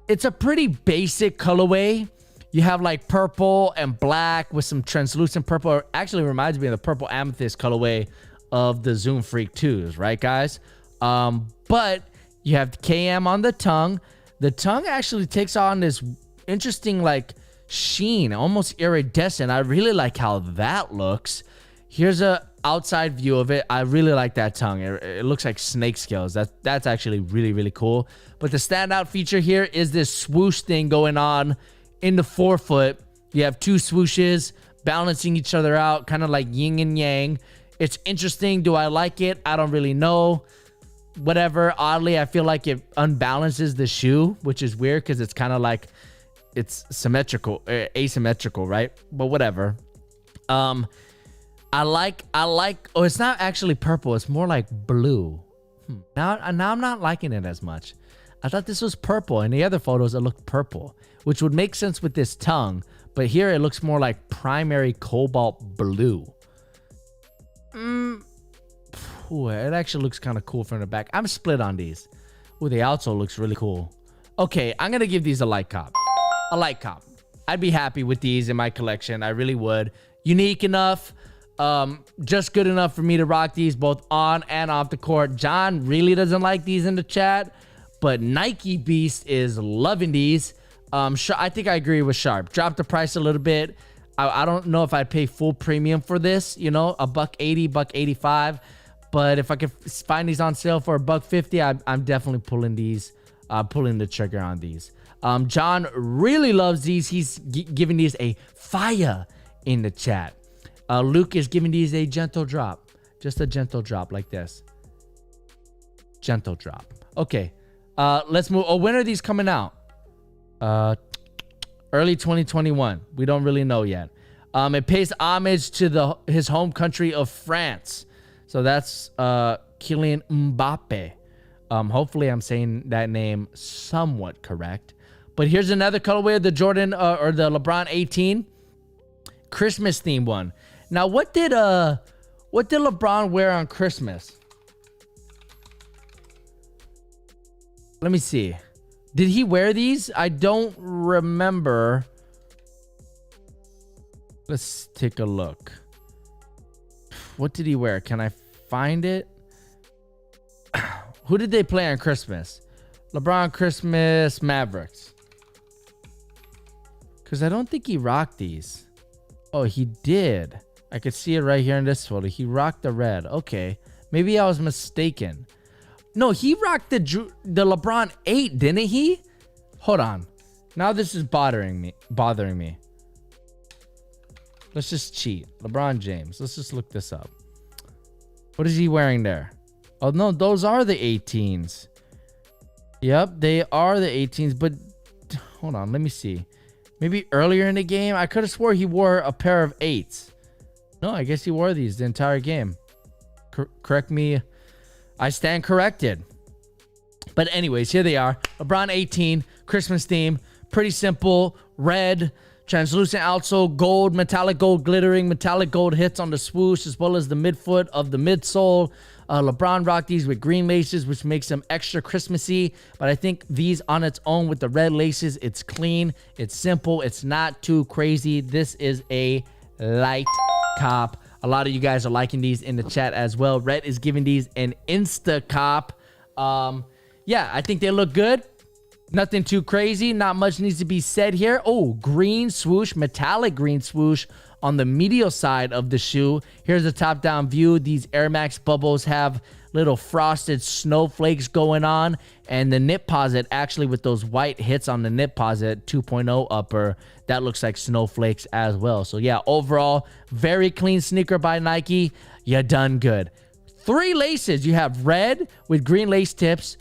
It's a pretty basic colorway. You have like purple and black with some translucent purple. It actually reminds me of the purple amethyst colorway of the Zoom Freak 2s, right, guys? But you have KM on the tongue. The tongue actually takes on this interesting like sheen, almost iridescent. I really like how that looks. Here's a outside view of it. I really like that tongue. It looks like snake scales. That's actually really, really cool. But the standout feature here is this swoosh thing going on in the forefoot. You have 2 swooshes balancing each other out, kind of like yin and yang. It's interesting. Do I like it? I don't really know. Whatever. Oddly, I feel like it unbalances the shoe, which is weird because it's kind of like it's symmetrical, asymmetrical, right? But whatever. I like, oh, it's not actually purple. It's more like blue. Now I'm not liking it as much. I thought this was purple. In the other photos, it looked purple, which would make sense with this tongue. But here it looks more like primary cobalt blue. Ooh, it actually looks kind of cool from the back. I'm split on these. Ooh, the outsole looks really cool. Okay, I'm going to give these a light cop. A light cop. I'd be happy with these in my collection. I really would. Unique enough. Just good enough for me to rock these both on and off the court. John really doesn't like these in the chat, but Nike Beast is loving these. I think I agree with Sharp. Drop the price a little bit. I don't know if I'd pay full premium for this, you know, $180, $185. But if I could find these on sale for $150, I'm definitely pulling the trigger on these. John really loves these. He's giving these a fire in the chat. Luke is giving these a gentle drop. Just a gentle drop like this. Gentle drop. Okay. Let's move. Oh, when are these coming out? Early 2021. We don't really know yet. It pays homage to his home country of France. So that's Kylian Mbappe. Hopefully I'm saying that name somewhat correct. But here's another colorway of the Jordan or the LeBron 18 Christmas theme one. Now, what did LeBron wear on Christmas? Let me see. Did he wear these? I don't remember. Let's take a look. What did he wear? Can I find it? Who did they play on Christmas? LeBron Christmas Mavericks. Because I don't think he rocked these. Oh, he did. I could see it right here in this photo. He rocked the red. Okay. Maybe I was mistaken. No, he rocked the LeBron 8, didn't he? Hold on. Now this is bothering me. Let's just cheat. LeBron James. Let's just look this up. What is he wearing there? Oh, no, those are the 18s. Yep, they are the 18s. But hold on, let me see. Maybe earlier in the game, I could have swore he wore a pair of 8s. No, I guess he wore these the entire game. Correct me. I stand corrected. But anyways, here they are. LeBron 18, Christmas theme. Pretty simple. Red, translucent outsole, gold, metallic gold glittering, metallic gold hits on the swoosh, as well as the midfoot of the midsole. LeBron rocked these with green laces, which makes them extra Christmassy. But I think these on its own with the red laces, it's clean, it's simple, it's not too crazy. This is a light cop. A lot of you guys are liking these in the chat as well. Red is giving these an INSTACOP. Yeah, I think they look good. Nothing too crazy. Not much needs to be said here. Oh, green swoosh, metallic green swoosh on the medial side of the shoe. Here's a top-down view. These Air Max bubbles have little frosted snowflakes going on. And the nip posit, actually with those white hits on the nip posit 2.0 upper, that looks like snowflakes as well. So yeah, overall, very clean sneaker by Nike. You done good. 3 laces. You have red with green lace tips,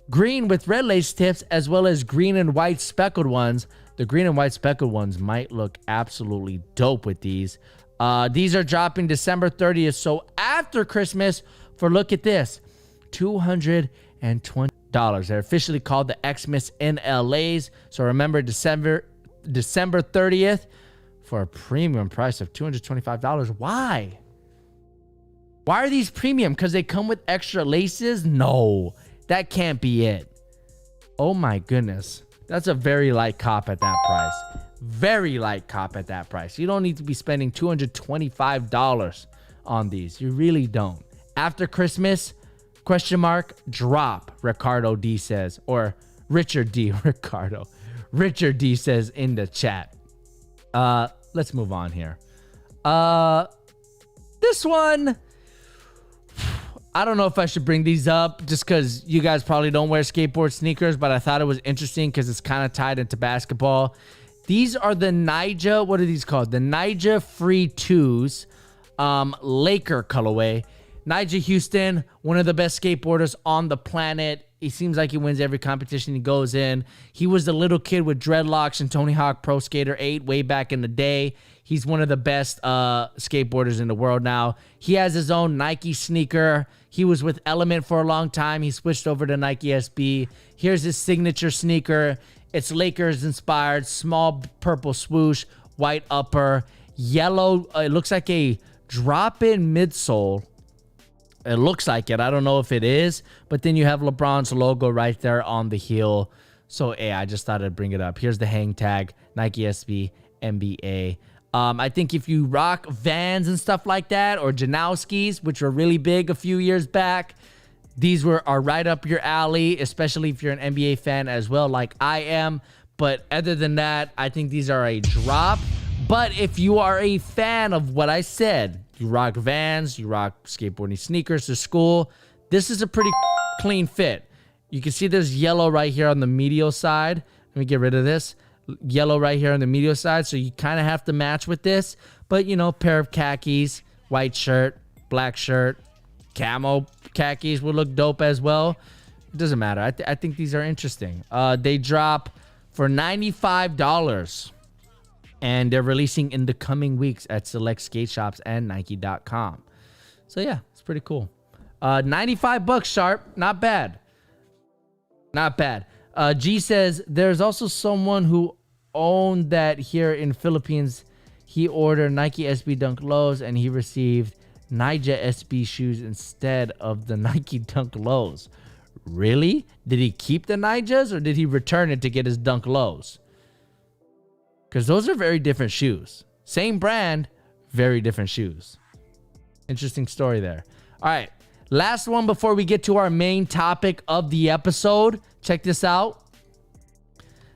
green with red lace tips, as well as green and white speckled ones. The green and white speckled ones might look absolutely dope with these. These are dropping December 30th. So after Christmas, for look at this, $220. They're officially called the Xmas NLAs. So remember December 30th for a premium price of $225. Why? Why are these premium? Because they come with extra laces? No, that can't be it. Oh my goodness. That's a very light cop at that price. Very light cop at that price. You don't need to be spending $225 on these. You really don't. After Christmas, question mark, drop, Ricardo D says. Or Richard D, Ricardo. Richard D says in the chat. Let's move on here. This one, I don't know if I should bring these up just because you guys probably don't wear skateboard sneakers, but I thought it was interesting because it's kind of tied into basketball. These are the Nyjah, what are these called? The Nyjah Free 2s, Laker colorway. Nyjah Houston, one of the best skateboarders on the planet. He seems like he wins every competition he goes in. He was the little kid with dreadlocks in Tony Hawk Pro Skater 8 way back in the day. He's one of the best skateboarders in the world now. He has his own Nike sneaker. He was with Element for a long time. He switched over to Nike SB. Here's his signature sneaker. It's Lakers inspired, small purple swoosh, white upper, yellow. It looks like a drop-in midsole. It looks like it. I don't know if it is, but then you have LeBron's logo right there on the heel. So, I just thought I'd bring it up. Here's the hang tag, Nike SB NBA. I think if you rock Vans and stuff like that, or Janowskis, which were really big a few years back, these are right up your alley, especially if you're an NBA fan as well, like I am. But other than that, I think these are a drop. But if you are a fan of what I said, you rock Vans, you rock skateboarding sneakers to school, this is a pretty clean fit. You can see there's yellow right here on the medial side. Let me get rid of this. Yellow right here on the medial side, so you kind of have to match with this. But, you know, pair of khakis, white shirt, black shirt, camo khakis would look dope as well. It doesn't matter. I think these are interesting. They drop for $95. And they're releasing in the coming weeks at select skate shops and Nike.com. So yeah, it's pretty cool. 95 bucks sharp. Not bad. Not bad. G says, there's also someone who owned that here in Philippines. He ordered Nike SB Dunk Lows and he received Nyjah SB shoes instead of the Nike Dunk Lows. Really? Did he keep the Nyjahs or did he return it to get his Dunk Lows? Because those are very different shoes. Same brand, very different shoes. Interesting story there. All right. Last one before we get to our main topic of the episode. Check this out.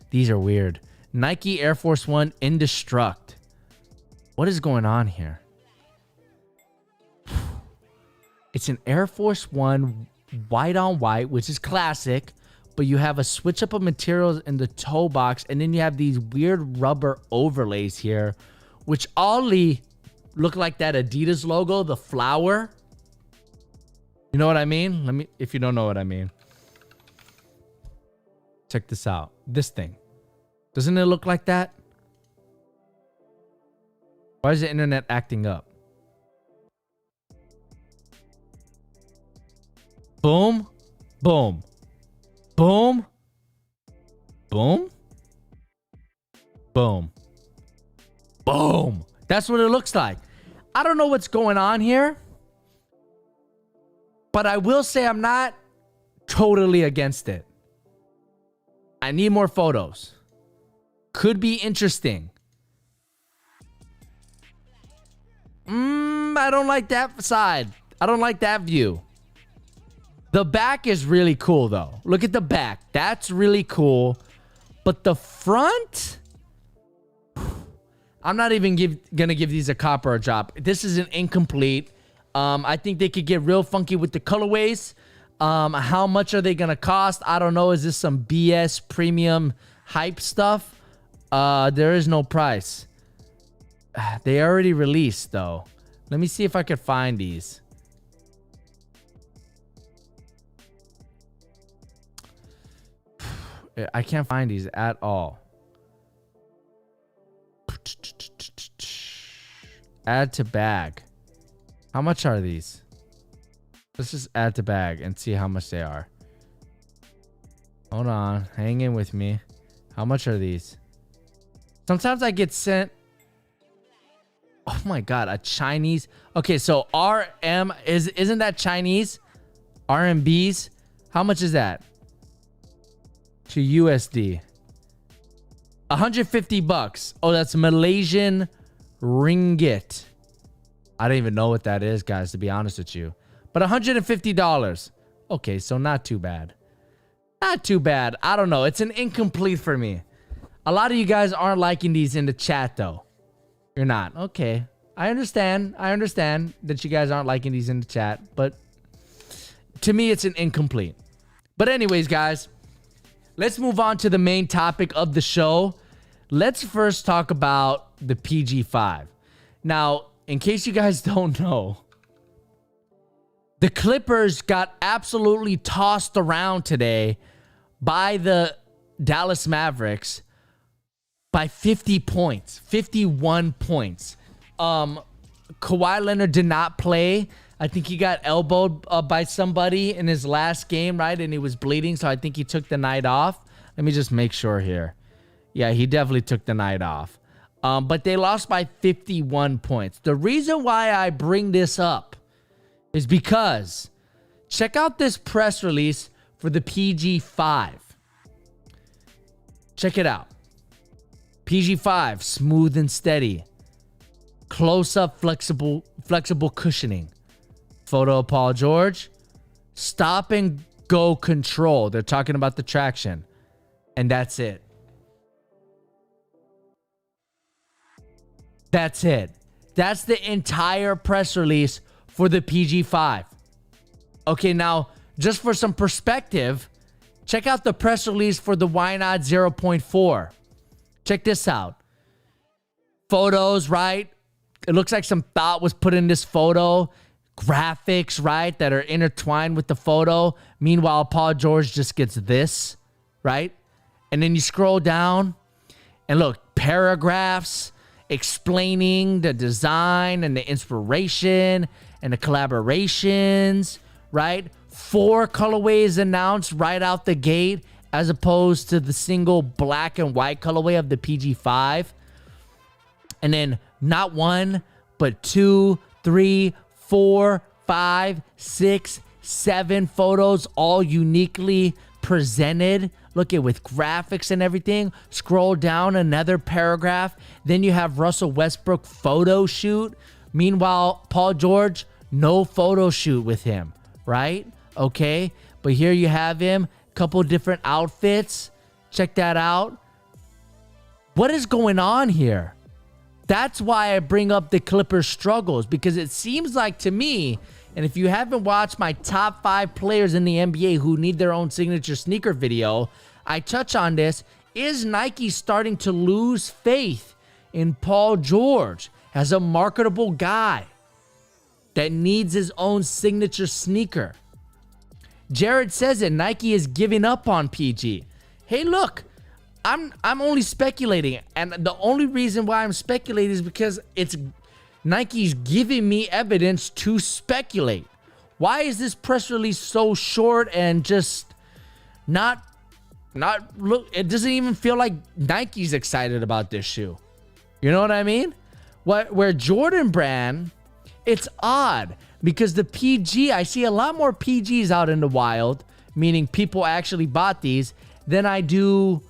These are weird. Nike Air Force One Indestruct. What is going on here? It's an Air Force One white on white, which is classic. But you have a switch up of materials in the toe box, and then you have these weird rubber overlays here, which oddly look like that Adidas logo, the flower. You know what I mean? If you don't know what I mean. Check this out. This thing. Doesn't it look like that? Why is the internet acting up? Boom. Boom. Boom. Boom. Boom. Boom. That's what it looks like. I don't know what's going on here. But I will say I'm not totally against it. I need more photos. Could be interesting. I don't like that side. I don't like that view. The back is really cool, though. Look at the back. That's really cool. But the front... I'm not even gonna give these a cop or a drop. This is an incomplete. I think they could get real funky with the colorways. How much are they gonna cost? I don't know. Is this some BS premium hype stuff? There is no price. They already released, though. Let me see if I could find these. I can't find these at all. Add to bag. How much are these? Let's just add to bag and see how much they are. Hold on. Hang in with me. How much are these? Sometimes I get sent... Oh my god, a Chinese... Okay, so RM... Isn't that Chinese? RMBs? How much is that? To USD. 150 bucks. Oh, that's Malaysian ringgit. I don't even know what that is, guys, to be honest with you. But $150. Okay, so not too bad. Not too bad. I don't know. It's an incomplete for me. A lot of you guys aren't liking these in the chat, though. You're not. Okay. I understand. I understand that you guys aren't liking these in the chat. But to me, it's an incomplete. But anyways, guys, let's move on to the main topic of the show. Let's first talk about the PG5. Now, in case you guys don't know, the Clippers got absolutely tossed around today by the Dallas Mavericks by 50 points, 51 points. Kawhi Leonard did not play. I think he got elbowed by somebody in his last game, right? And he was bleeding, so I think he took the night off. Let me just make sure here. Yeah, he definitely took the night off. But they lost by 51 points. The reason why I bring this up is because check out this press release for the PG5. Check it out. PG5, smooth and steady. Close-up, flexible cushioning. Photo of Paul George. Stop and go control. They're talking about the traction. And that's it. That's it. That's the entire press release for the PG5. Okay, now, just for some perspective, check out the press release for the NOT 0.4. Check this out. Photos, right? It looks like some thought was put in this photo. Graphics, right, that are intertwined with the photo. Meanwhile, Paul George just gets this, right? And then you scroll down and look, paragraphs explaining the design and the inspiration and the collaborations, right? 4 colorways announced right out the gate as opposed to the single black and white colorway of the PG5. And then not 1, but 2, 3, 4, 5, 6, 7 photos, all uniquely presented. Look at with graphics and everything. Scroll down another paragraph. Then you have Russell Westbrook photo shoot. Meanwhile, Paul George, no photo shoot with him, right? Okay, but here you have him, couple different outfits. Check that out. What is going on here? That's why I bring up the Clippers struggles, because it seems like to me, and if you haven't watched my top 5 players in the NBA who need their own signature sneaker video, I touch on this. Is Nike starting to lose faith in Paul George as a marketable guy that needs his own signature sneaker? Jared says it. Nike is giving up on PG. Hey, look, I'm only speculating, and the only reason why I'm speculating is because it's Nike's giving me evidence to speculate. Why is this press release so short and just not look? It doesn't even feel like Nike's excited about this shoe. You know what I mean? Where Jordan brand, it's odd because the PG, I see a lot more PGs out in the wild, meaning people actually bought these, than I do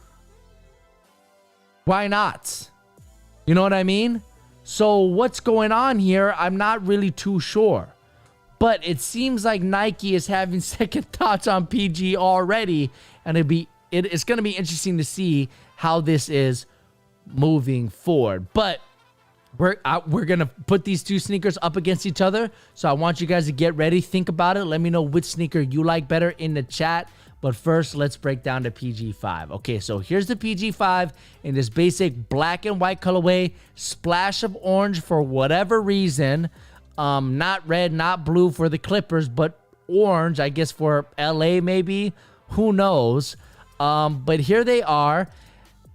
why not? You know what I mean? So what's going on here? I'm not really too sure. But it seems like Nike is having second thoughts on PG already, and it's going to be interesting to see how this is moving forward. But we're going to put these two sneakers up against each other. So I want you guys to get ready. Think about it. Let me know which sneaker you like better in the chat. But first, let's break down the PG5. Okay, so here's the PG5 in this basic black and white colorway. Splash of orange for whatever reason. Not red, not blue for the Clippers, but orange, I guess, for LA maybe. Who knows? But here they are.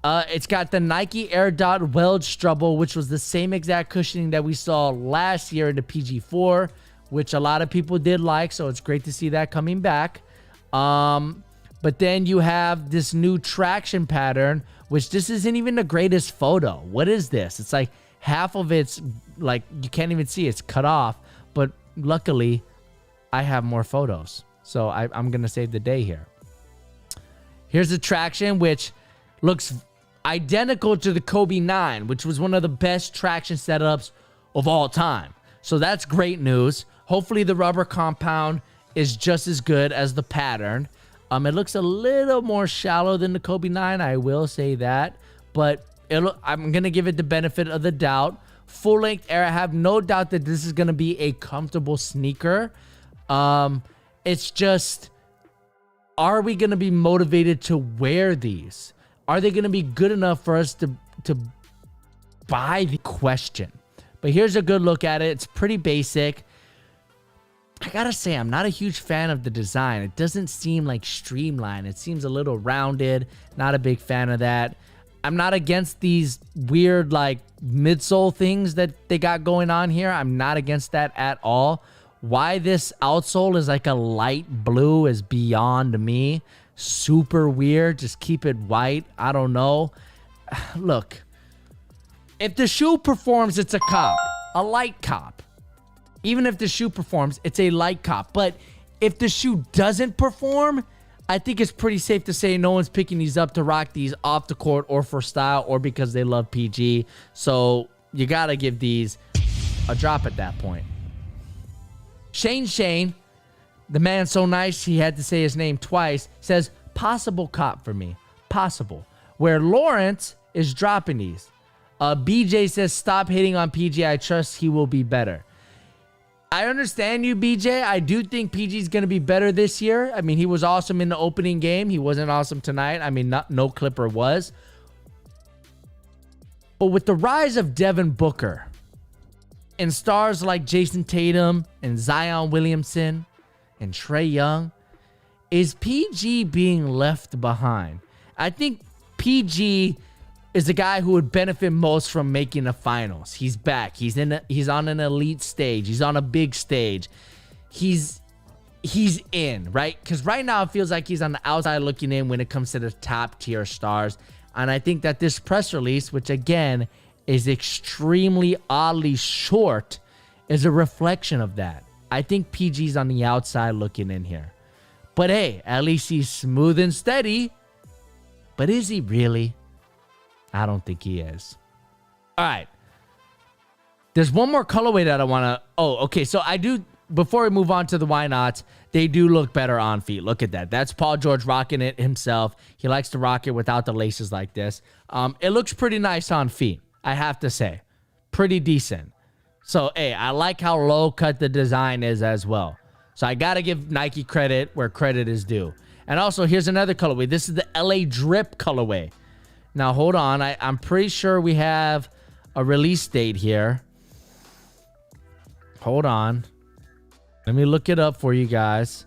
It's got the Nike Air Dot Weld Strubble, which was the same exact cushioning that we saw last year in the PG4, which a lot of people did like, so it's great to see that coming back. But then you have this new traction pattern, which this isn't even the greatest photo. What is this? It's like half of it's like you can't even see it's cut off, but luckily I have more photos, so I'm gonna save the day here. Here's the traction, which looks identical to the Kobe 9, which was one of the best traction setups of all time. So that's great news. Hopefully the rubber compound is just as good as the pattern. It looks a little more shallow than the Kobe 9, I will say that, but I'm gonna give it the benefit of the doubt. Full length Air, I have no doubt that this is gonna be a comfortable sneaker. It's just, are we gonna be motivated to wear these? Are they gonna be good enough for us to buy the question? But here's a good look at it. It's pretty basic. I gotta say, I'm not a huge fan of the design. It doesn't seem like streamlined. It seems a little rounded. Not a big fan of that. I'm not against these weird like midsole things that they got going on here. I'm not against that at all. Why this outsole is like a light blue is beyond me. Super weird. Just keep it white. I don't know. Look, if the shoe performs, it's a cop. A light cop. Even if the shoe performs, it's a light cop. But if the shoe doesn't perform, I think it's pretty safe to say no one's picking these up to rock these off the court or for style or because they love PG. So you got to give these a drop at that point. Shane, the man so nice he had to say his name twice, says, possible cop for me. Possible. Where Lawrence is dropping these. BJ says, stop hating on PG. I trust he will be better. I understand you, BJ. I do think PG's going to be better this year. I mean, he was awesome in the opening game. He wasn't awesome tonight. I mean, no Clipper was. But with the rise of Devin Booker and stars like Jason Tatum and Zion Williamson and Trae Young, is PG being left behind? I think PG is the guy who would benefit most from making the finals. He's back. He's on an elite stage. He's on a big stage. He's in, right? Because right now it feels like he's on the outside looking in when it comes to the top tier stars. And I think that this press release, which again is extremely oddly short, is a reflection of that. I think PG's on the outside looking in here. But hey, at least he's smooth and steady. But is he really? I don't think he is. All right. There's one more colorway that I want to... Oh, okay. So I do... Before we move on to the why nots, they do look better on feet. Look at that. That's Paul George rocking it himself. He likes to rock it without the laces like this. It looks pretty nice on feet, I have to say. Pretty decent. So, hey, I like how low cut the design is as well. So I got to give Nike credit where credit is due. And also, here's another colorway. This is the LA Drip colorway. Now, hold on. I'm pretty sure we have a release date here. Hold on. Let me look it up for you guys.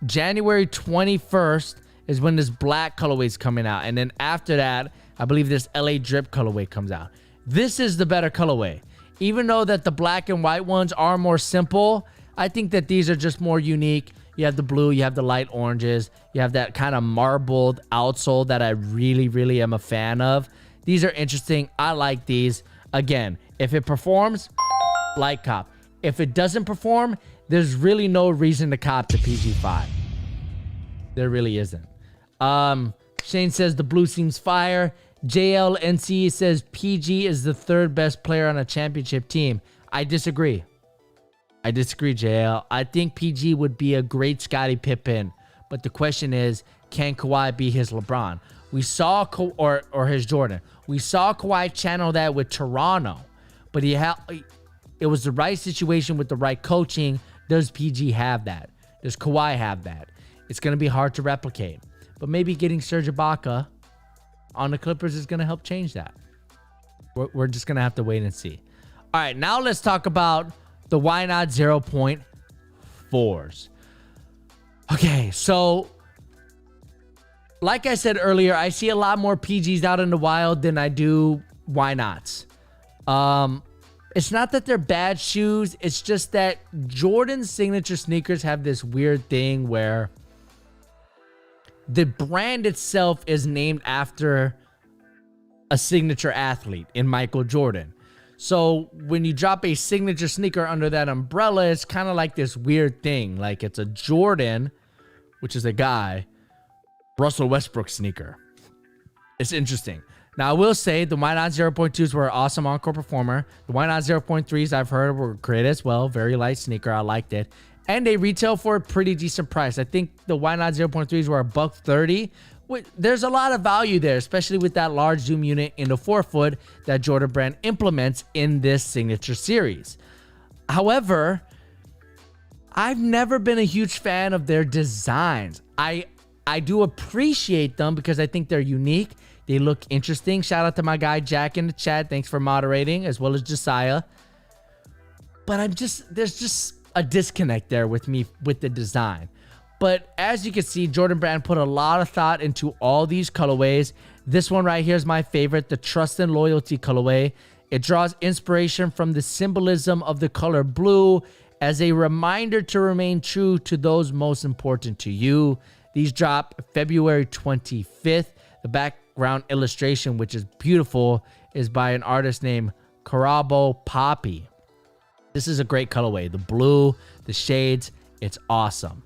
January 21st is when this black colorway is coming out. And then after that, I believe this LA Drip colorway comes out. This is the better colorway. Even though that the black and white ones are more simple, I think that these are just more unique. You have the blue, you have the light oranges, you have that kind of marbled outsole that I really, really am a fan of. These are interesting. I like these. Again, if it performs, like cop. If it doesn't perform, there's really no reason to cop the PG5. There really isn't. Shane says the blue seems fire. JLNC says PG is the third best player on a championship team. I disagree. I disagree, JL. I think PG would be a great Scottie Pippen, but the question is, can Kawhi be his LeBron? We saw or his Jordan. We saw Kawhi channel that with Toronto, but it was the right situation with the right coaching. Does PG have that? Does Kawhi have that? It's going to be hard to replicate, but maybe getting Serge Ibaka on the Clippers is going to help change that. We're just going to have to wait and see. All right, now let's talk about the why not 0.4s. Okay, so like I said earlier, I see a lot more PGs out in the wild than I do why nots. It's not that they're bad shoes. It's just that Jordan's signature sneakers have this weird thing where the brand itself is named after a signature athlete in Michael Jordan. So when you drop a signature sneaker under that umbrella, it's kind of like this weird thing. Like it's a Jordan, which is a guy, Russell Westbrook sneaker. It's interesting. Now, I will say the Why Not 0.2s were an awesome encore performer. The Why Not 0.3s I've heard were great as well. Very light sneaker. I liked it. And they retail for a pretty decent price. I think the Why Not 0.3s were $130. There's a lot of value there, especially with that large zoom unit in the forefoot that Jordan Brand implements in this signature series. However, I've never been a huge fan of their designs. I do appreciate them because I think they're unique. They look interesting. Shout out to my guy Jack in the chat. Thanks for moderating, as well as Josiah. But there's just a disconnect there with me with the design. But as you can see, Jordan Brand put a lot of thought into all these colorways. This one right here is my favorite, the Trust and Loyalty colorway. It draws inspiration from the symbolism of the color blue as a reminder to remain true to those most important to you. These drop February 25th. The background illustration, which is beautiful, is by an artist named Karabo Poppy. This is a great colorway. The blue, the shades, it's awesome.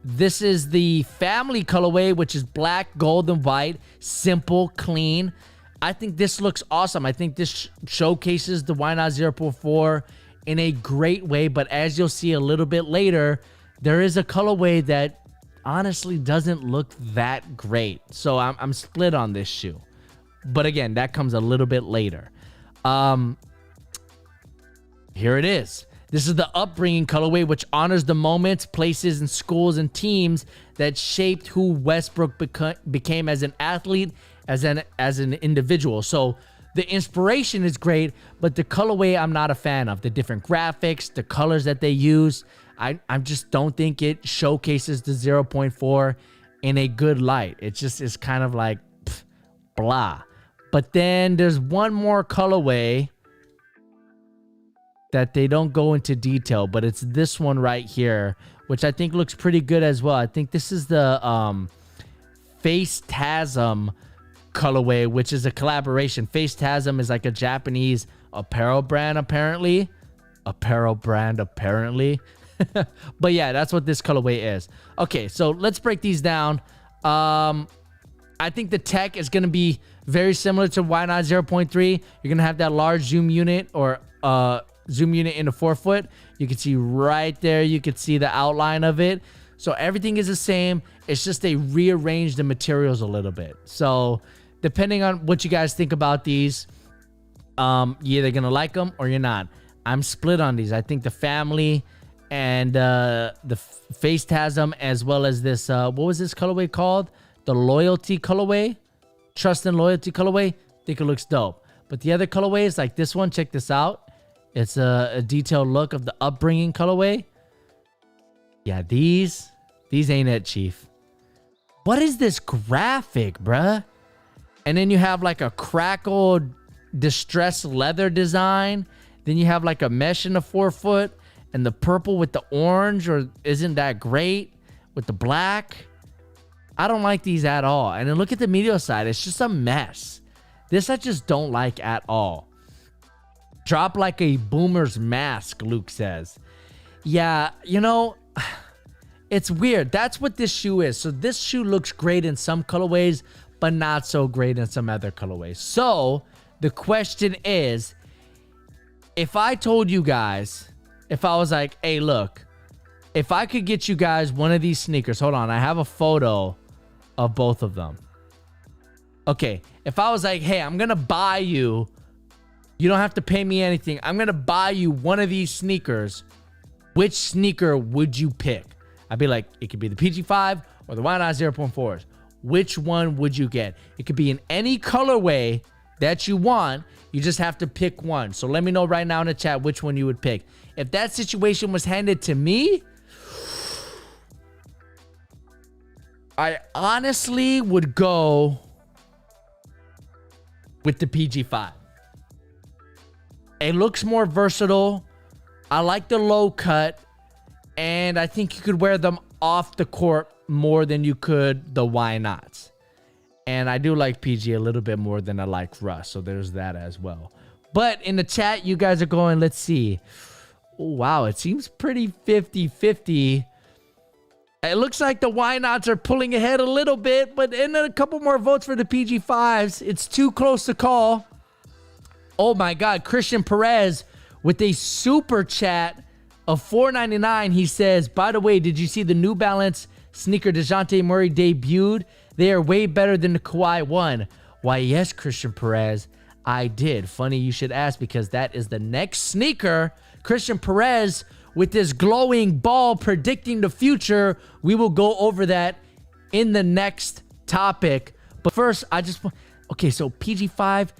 This is the family colorway, which is black, gold, and white. Simple, clean. I think this looks awesome. I think this showcases the Why Not 0.4 in a great way. But as you'll see a little bit later, there is a colorway that honestly doesn't look that great. So I'm split on this shoe. But again, that comes a little bit later. Here it is. This is the upbringing colorway, which honors the moments, places, and schools and teams that shaped who Westbrook became as an athlete, as an individual. So the inspiration is great, but the colorway I'm not a fan of. The different graphics, the colors that they use, I just don't think it showcases the 0.4 in a good light. It just is kind of like blah. But then there's one more colorway that they don't go into detail, but it's this one right here, which I think looks pretty good as well. I think this is the Face Tasm colorway, which is a collaboration. Face Tasm is like a Japanese apparel brand, apparently. But yeah, that's what this colorway is. Okay, so let's break these down. I think the tech is going to be very similar to Why Not 0.3. You're going to have that large zoom unit or zoom unit in the forefoot. You can see right there, you can see the outline of it. So everything is the same. It's just they rearrange the materials a little bit. So depending on what you guys think about these, you're either going to like them or you're not. I'm split on these. I think the family and the Face Tasm, as well as this, what was this colorway called? The Loyalty colorway, Trust and Loyalty colorway. I think it looks dope. But the other colorways, like this one, check this out. It's a detailed look of the upbringing colorway. Yeah, these ain't it, Chief. What is this graphic, bruh? And then you have like a crackled distressed leather design. Then you have like a mesh in the forefoot and the purple with the orange, or isn't that great with the black? I don't like these at all. And then look at the medial side. It's just a mess. This I just don't like at all. Drop like a boomer's mask, Luke says. Yeah, you know, it's weird. That's what this shoe is. So this shoe looks great in some colorways, but not so great in some other colorways. So the question is, if I told you guys, if I was like, hey, look, if I could get you guys one of these sneakers, hold on, I have a photo of both of them. Okay, if I was like, hey, I'm going to buy you, you don't have to pay me anything, I'm going to buy you one of these sneakers, which sneaker would you pick? I'd be like, it could be the PG5 or the Why Not 0.4s. Which one would you get? It could be in any colorway that you want. You just have to pick one. So let me know right now in the chat which one you would pick. If that situation was handed to me, I honestly would go with the PG5. It looks more versatile. I like the low cut. And I think you could wear them off the court more than you could the Why Nots. And I do like PG a little bit more than I like Russ. So there's that as well. But in the chat, you guys are going, let's see. Oh, wow, it seems pretty 50-50. It looks like the Why Nots are pulling ahead a little bit. But in a couple more votes for the PG5s. It's too close to call. Oh, my God. Christian Perez with a super chat of $4.99. He says, by the way, did you see the New Balance sneaker DeJounte Murray debuted? They are way better than the Kawhi one. Why, yes, Christian Perez, I did. Funny you should ask, because that is the next sneaker. Christian Perez with this glowing ball predicting the future. We will go over that in the next topic. But first, I just... Okay, so PG5,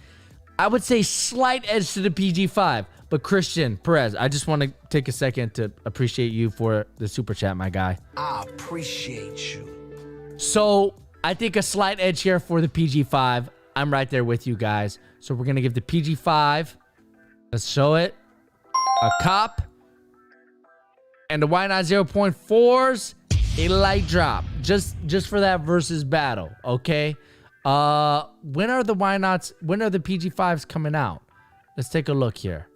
I would say slight edge to the PG5. But Christian Perez, I just want to take a second to appreciate you for the super chat, my guy. I appreciate you. So I think a slight edge here for the PG5. I'm right there with you guys. So we're going to give the PG5, let's show it, a cop. And the Why Not 0.4s, a light drop. Just for that versus battle, okay? When are the Why Nots, when are the PG5s coming out? Let's take a look here.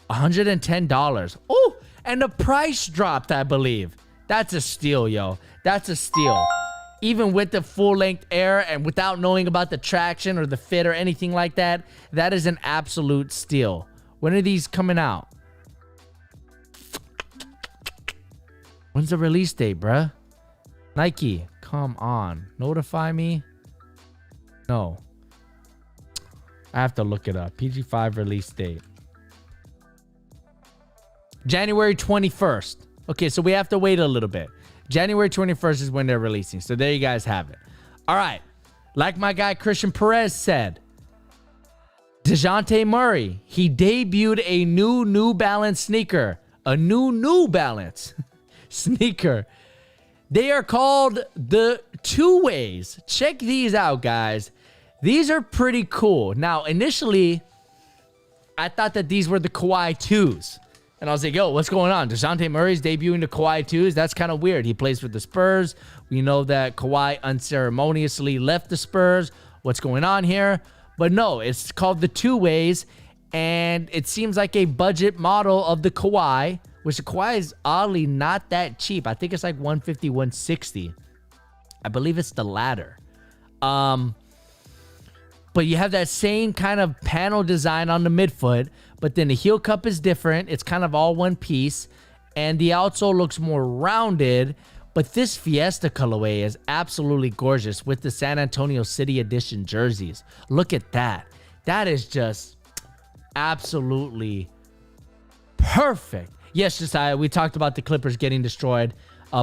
$110. Oh, and the price dropped, I believe. That's a steal, yo. That's a steal. Even with the full-length Air and without knowing about the traction or the fit or anything like that, that is an absolute steal. When are these coming out? When's the release date, bruh? Nike, Come on. Notify me? No. I have to look it up. PG5 release date. January 21st. Okay, so we have to wait a little bit. January 21st is when they're releasing. So there you guys have it. All right. Like my guy Christian Perez said, DeJounte Murray, he debuted a New Balance sneaker. A New Balance sneaker. They are called the Two Ways. Check these out, guys. These are pretty cool. Now, initially, I thought that these were the Kawhi 2s. And I was like, yo, what's going on? DeJounte Murray's debuting the Kawhi 2s? That's kind of weird. He plays for the Spurs. We know that Kawhi unceremoniously left the Spurs. What's going on here? But no, it's called the Two Ways. And it seems like a budget model of the Kawhi, which the Kawhi is oddly not that cheap. I think it's like 150, 160. I believe it's the latter. But you have that same kind of panel design on the midfoot, but then the heel cup is different. It's kind of all one piece, and the outsole looks more rounded. But this Fiesta colorway is absolutely gorgeous with the San Antonio City Edition jerseys. Look at that. That is just absolutely perfect. Yes, Josiah, we talked about the Clippers getting destroyed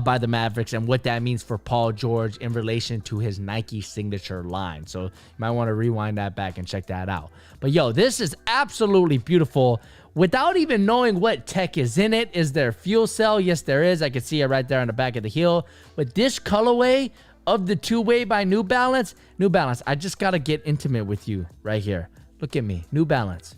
by the Mavericks and what that means for Paul George in relation to his Nike signature line. So you might want to rewind that back and check that out. But yo, this is absolutely beautiful. Without even knowing what tech is in it, is there fuel cell? Yes, there is. I can see it right there on the back of the heel. But this colorway of the Two-Way by New Balance, I just got to get intimate with you right here. Look at me, New Balance.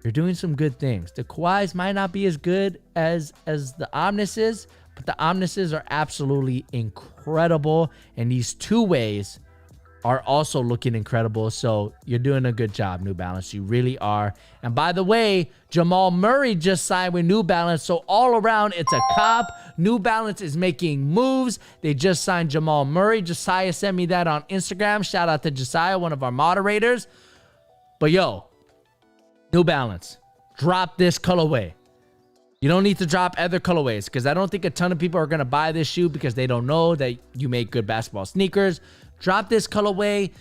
You're doing some good things. The Kawhis might not be as good as the Omnises, but the Omnises are absolutely incredible. And these Two-Ways are also looking incredible. So you're doing a good job, New Balance. You really are. And by the way, Jamal Murray just signed with New Balance. So all around, it's a cop. New Balance is making moves. They just signed Jamal Murray. Josiah sent me that on Instagram. Shout out to Josiah, one of our moderators. But yo, New Balance, drop this colorway. You don't need to drop other colorways because I don't think a ton of people are going to buy this shoe because they don't know that you make good basketball sneakers. Drop this colorway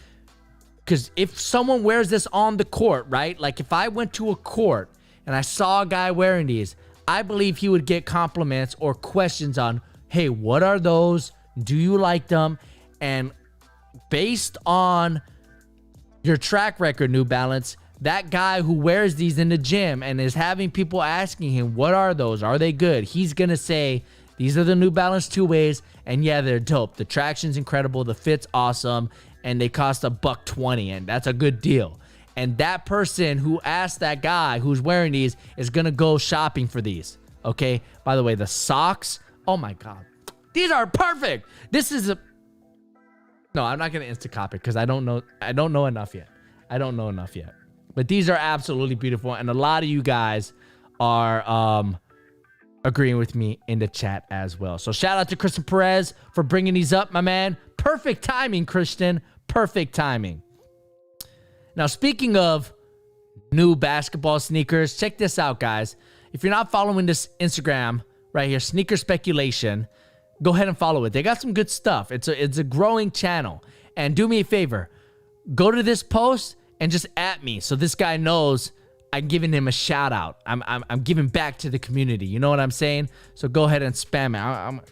because if someone wears this on the court, right? Like if I went to a court and I saw a guy wearing these, I believe he would get compliments or questions on, hey, what are those? Do you like them? And based on your track record, New Balance, that guy who wears these in the gym and is having people asking him, what are those? Are they good? He's going to say, these are the New Balance Two-Ways, and yeah, they're dope. The traction's incredible. The fit's awesome, and they cost $120, and that's a good deal. And that person who asked that guy who's wearing these is going to go shopping for these, okay? By the way, the socks, oh my God. These are perfect. This is a... No, I'm not going to INSTACOP it because I don't know enough yet. But these are absolutely beautiful, and a lot of you guys are agreeing with me in the chat as well. So shout out to Christian Perez for bringing these up, my man. Perfect timing, Christian. Perfect timing. Now, speaking of new basketball sneakers, check this out, guys. If you're not following this Instagram right here, Sneaker Speculation, go ahead and follow it. They got some good stuff. It's a growing channel. And do me a favor. Go to this post and just at me so this guy knows I'm giving him a shout out. I'm giving back to the community. You know what I'm saying? So go ahead and spam it.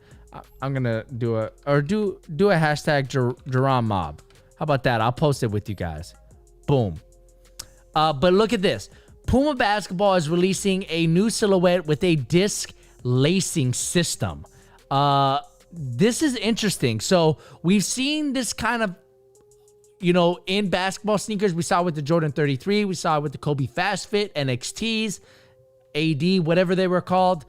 I'm gonna do a hashtag Jerome Mob. How about that? I'll post it with you guys. Boom. But look at this. Puma Basketball is releasing a new silhouette with a disc lacing system. This is interesting. So we've seen this kind of, you know, in basketball sneakers. We saw it with the Jordan 33. We saw it with the Kobe Fast Fit, NXTs, AD, whatever they were called.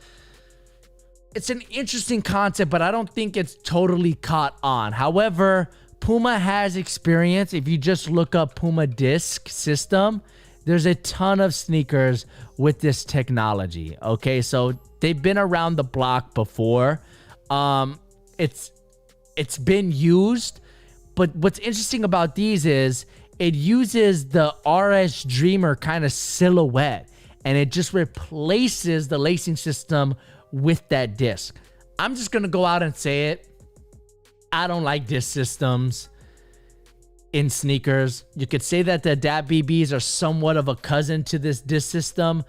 It's an interesting concept, but I don't think it's totally caught on. However, Puma has experience. If you just look up Puma disc system, there's a ton of sneakers with this technology. Okay, so they've been around the block before. It's been used. But what's interesting about these is it uses the RS Dreamer kind of silhouette, and it just replaces the lacing system with that disc. I'm just going to go out and say it. I don't like disc systems in sneakers. You could say that the Adapt BBs are somewhat of a cousin to this disc system.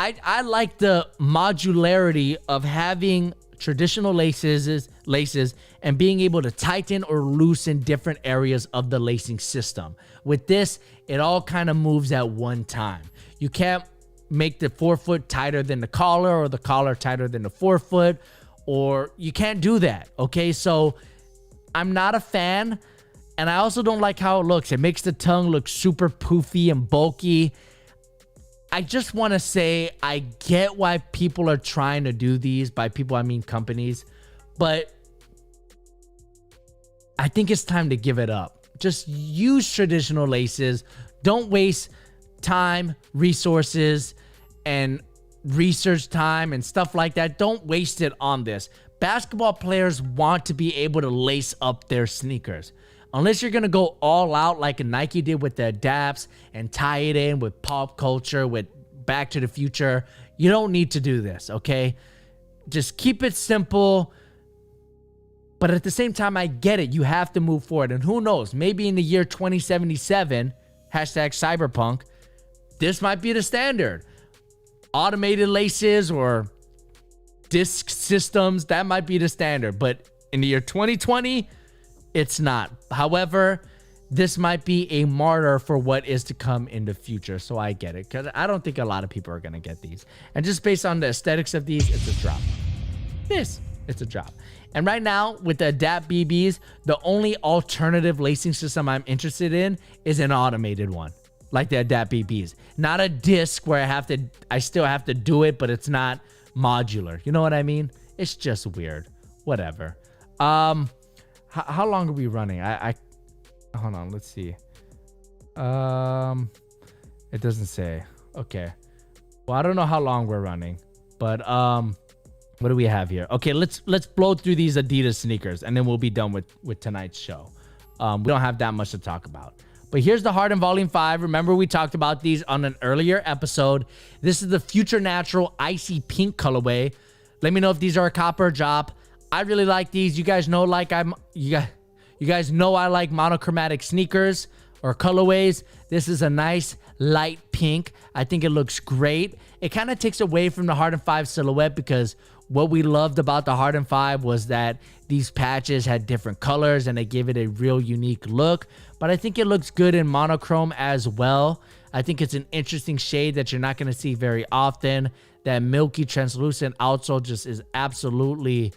I like the modularity of having traditional laces and being able to tighten or loosen different areas of the lacing system. With this, it all kind of moves at one time. You can't make the forefoot tighter than the collar or the collar tighter than the forefoot, or you can't do that. Okay, so I'm not a fan, and I also don't like how it looks. It makes the tongue look super poofy and bulky. I just want to say I get why people are trying to do these. By people, I mean companies. But I think it's time to give it up. Just use traditional laces. Don't waste time, resources, and research time and stuff like that. Don't waste it on this. Basketball players want to be able to lace up their sneakers. Unless you're going to go all out like Nike did with the Adapts and tie it in with pop culture, with Back to the Future, you don't need to do this, okay? Just keep it simple. But at the same time, I get it. You have to move forward. And who knows? Maybe in the year 2077, #cyberpunk, this might be the standard. Automated laces or disc systems, that might be the standard. But in the year 2020, it's not. However, this might be a martyr for what is to come in the future. So I get it, because I don't think a lot of people are going to get these. And just based on the aesthetics of these, it's a drop. It's a drop. And right now, with the Adapt BBs, the only alternative lacing system I'm interested in is an automated one, like the Adapt BBs. Not a disc where I still have to do it, but it's not modular. You know what I mean? It's just weird. Whatever. How long are we running? Hold on, let's see. It doesn't say. Okay. Well, I don't know how long we're running, but what do we have here? Okay, let's blow through these Adidas sneakers, and then we'll be done with tonight's show. We don't have that much to talk about. But here's the Harden Volume 5. Remember, we talked about these on an earlier episode. This is the Future Natural Icy Pink colorway. Let me know if these are a cop or a drop. I really like these. You guys know, you guys know I like monochromatic sneakers or colorways. This is a nice light pink. I think it looks great. It kind of takes away from the Harden 5 silhouette, because what we loved about the Harden 5 was that these patches had different colors and they gave it a real unique look. But I think it looks good in monochrome as well. I think it's an interesting shade that you're not going to see very often. That milky translucent outsole just is absolutely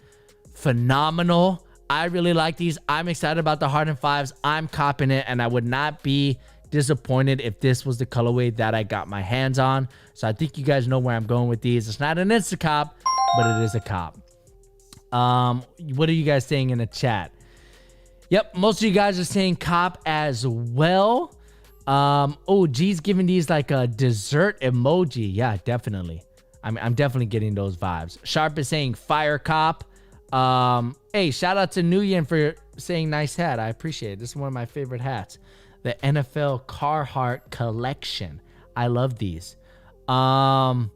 phenomenal. I really like these. I'm excited about the Harden 5s. I'm copping it, and I would not be disappointed if this was the colorway that I got my hands on. So I think you guys know where I'm going with these. It's not an INSTACOP, but it is a cop. What are you guys saying in the chat? Yep, most of you guys are saying cop as well. Oh, G's giving these like a dessert emoji. Yeah, definitely. I'm definitely getting those vibes. Sharp is saying fire cop. Hey, shout out to Nguyen for saying nice hat. I appreciate it. This is one of my favorite hats. The NFL Carhartt collection. I love these. But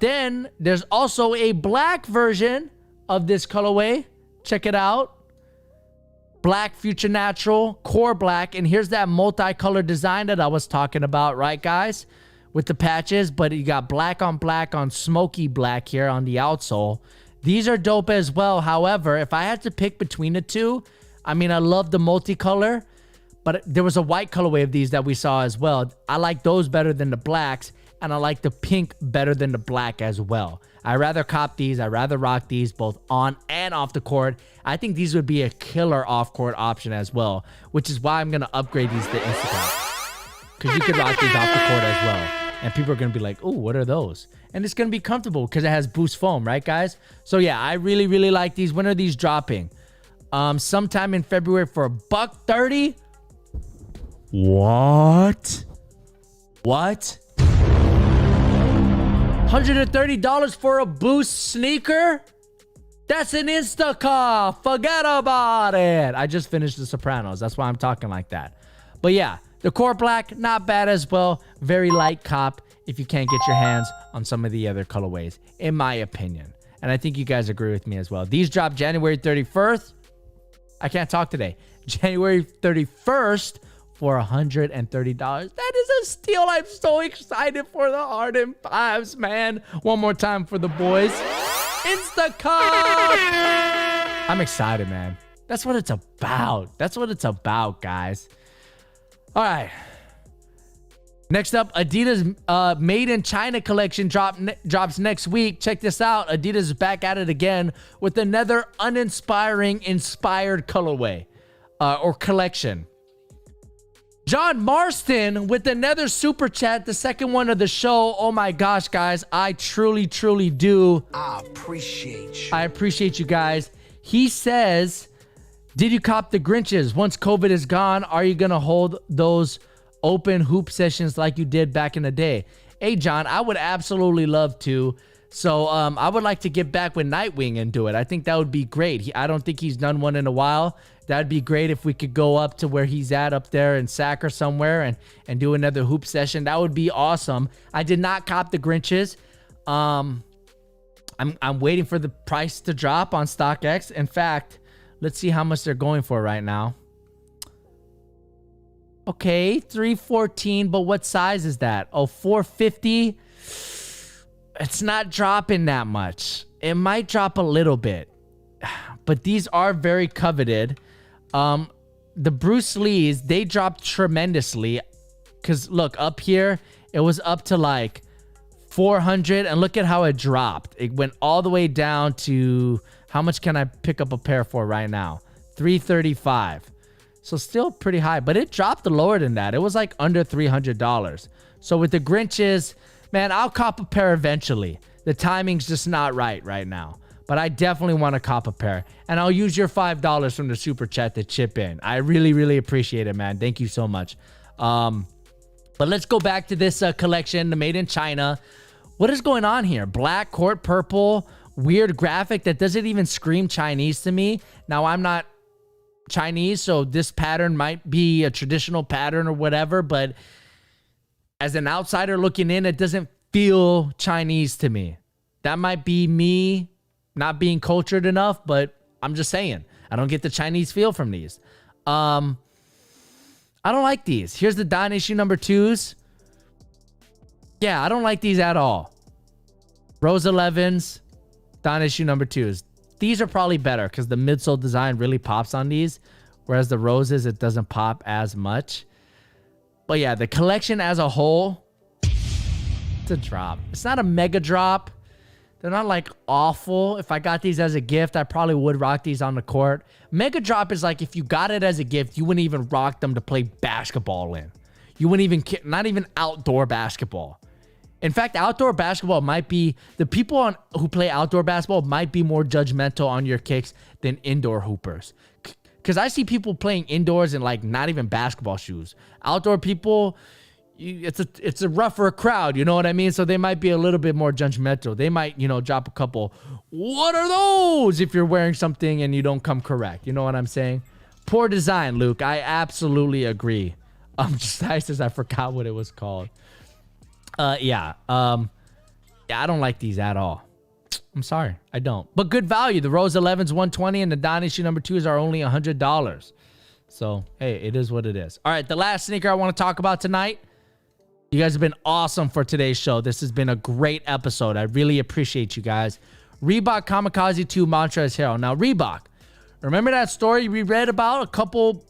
then there's also a black version of this colorway. Check it out. Black Future Natural, core black. And here's that multicolor design that I was talking about, right, guys? With the patches, but you got black on smoky black here on the outsole. These are dope as well. However, if I had to pick between the two, I mean, I love the multicolor, but there was a white colorway of these that we saw as well. I like those better than the blacks, and I like the pink better than the black as well. I'd rather cop these. I'd rather rock these both on and off the court. I think these would be a killer off-court option as well, which is why I'm going to upgrade these to INSTACOP, because you could rock these off the court as well. And people are going to be like, oh, what are those? And it's going to be comfortable because it has boost foam, right, guys? So, yeah, I really, really like these. When are these dropping? Sometime in February for $130. What? $130 for a boost sneaker? That's an INSTACOP. Forget about it. I just finished The Sopranos. That's why I'm talking like that. But, yeah. The core black, not bad as well. Very light cop if you can't get your hands on some of the other colorways, in my opinion. And I think you guys agree with me as well. These drop January 31st. I can't talk today. January 31st for $130. That is a steal. I'm so excited for the Harden 5s, man. One more time for the boys. INSTACOP. I'm excited, man. That's what it's about. That's what it's about, guys. All right. Next up, Adidas Made in China collection drops next week. Check this out. Adidas is back at it again with another uninspiring inspired colorway or collection. John Marston with another super chat, the second one of the show. Oh my gosh, guys. I truly, truly do. I appreciate you. I appreciate you guys. He says, did you cop the Grinches? Once COVID is gone, are you going to hold those open hoop sessions like you did back in the day? Hey, John, I would absolutely love to. So I would like to get back with Nightwing and do it. I think that would be great. I don't think he's done one in a while. That'd be great if we could go up to where he's at up there in Sac or somewhere and do another hoop session. That would be awesome. I did not cop the Grinches. I'm waiting for the price to drop on StockX. In fact, let's see how much they're going for right now. Okay, 314, but what size is that? Oh, 450. It's not dropping that much. It might drop a little bit, but these are very coveted. The Bruce Lees, they dropped tremendously because look up here, it was up to like 400 and look at how it dropped. It went all the way down to how much can I pick up a pair for right now? 335. So still pretty high, but it dropped lower than that. It was like under $300. So with the Grinches, man, I'll cop a pair eventually. The timing's just not right now. But I definitely want to cop a pair. And I'll use your $5 from the super chat to chip in. I really, really appreciate it, man. Thank you so much. But let's go back to this collection, the Made in China. What is going on here? Black, court purple, weird graphic that doesn't even scream Chinese to me. Now, I'm not Chinese, so this pattern might be a traditional pattern or whatever, but as an outsider looking in, it doesn't feel Chinese to me. That might be me not being cultured enough, but I'm just saying, I don't get the Chinese feel from these. I don't like these. Here's the Don issue number 2s. Yeah, I don't like these at all. Rose 11s, Don issue number 2s. These are probably better because the midsole design really pops on these, whereas the roses, it doesn't pop as much. But yeah, the collection as a whole, it's a drop. It's not a mega drop. They're not like awful. If I got these as a gift, I probably would rock these on the court. Mega drop is like if you got it as a gift, you wouldn't even rock them to play basketball in. You wouldn't even, not even outdoor basketball. In fact, outdoor basketball might be, the people who play outdoor basketball might be more judgmental on your kicks than indoor hoopers. Because I see people playing indoors in like not even basketball shoes. Outdoor people, it's a rougher crowd, you know what I mean? So they might be a little bit more judgmental. They might, drop a couple, what are those? If you're wearing something and you don't come correct. You know what I'm saying? Poor design, Luke. I absolutely agree. Just nice as I forgot what it was called. Yeah, I don't like these at all. I'm sorry, I don't. But good value. The Rose 11's $120 and the Don issue number 2s are only $100. So, hey, it is what it is. All right, the last sneaker I want to talk about tonight. You guys have been awesome for today's show. This has been a great episode. I really appreciate you guys. Reebok Kamikaze 2 Montrezl Harrell. Now, Reebok, remember that story we read about a couple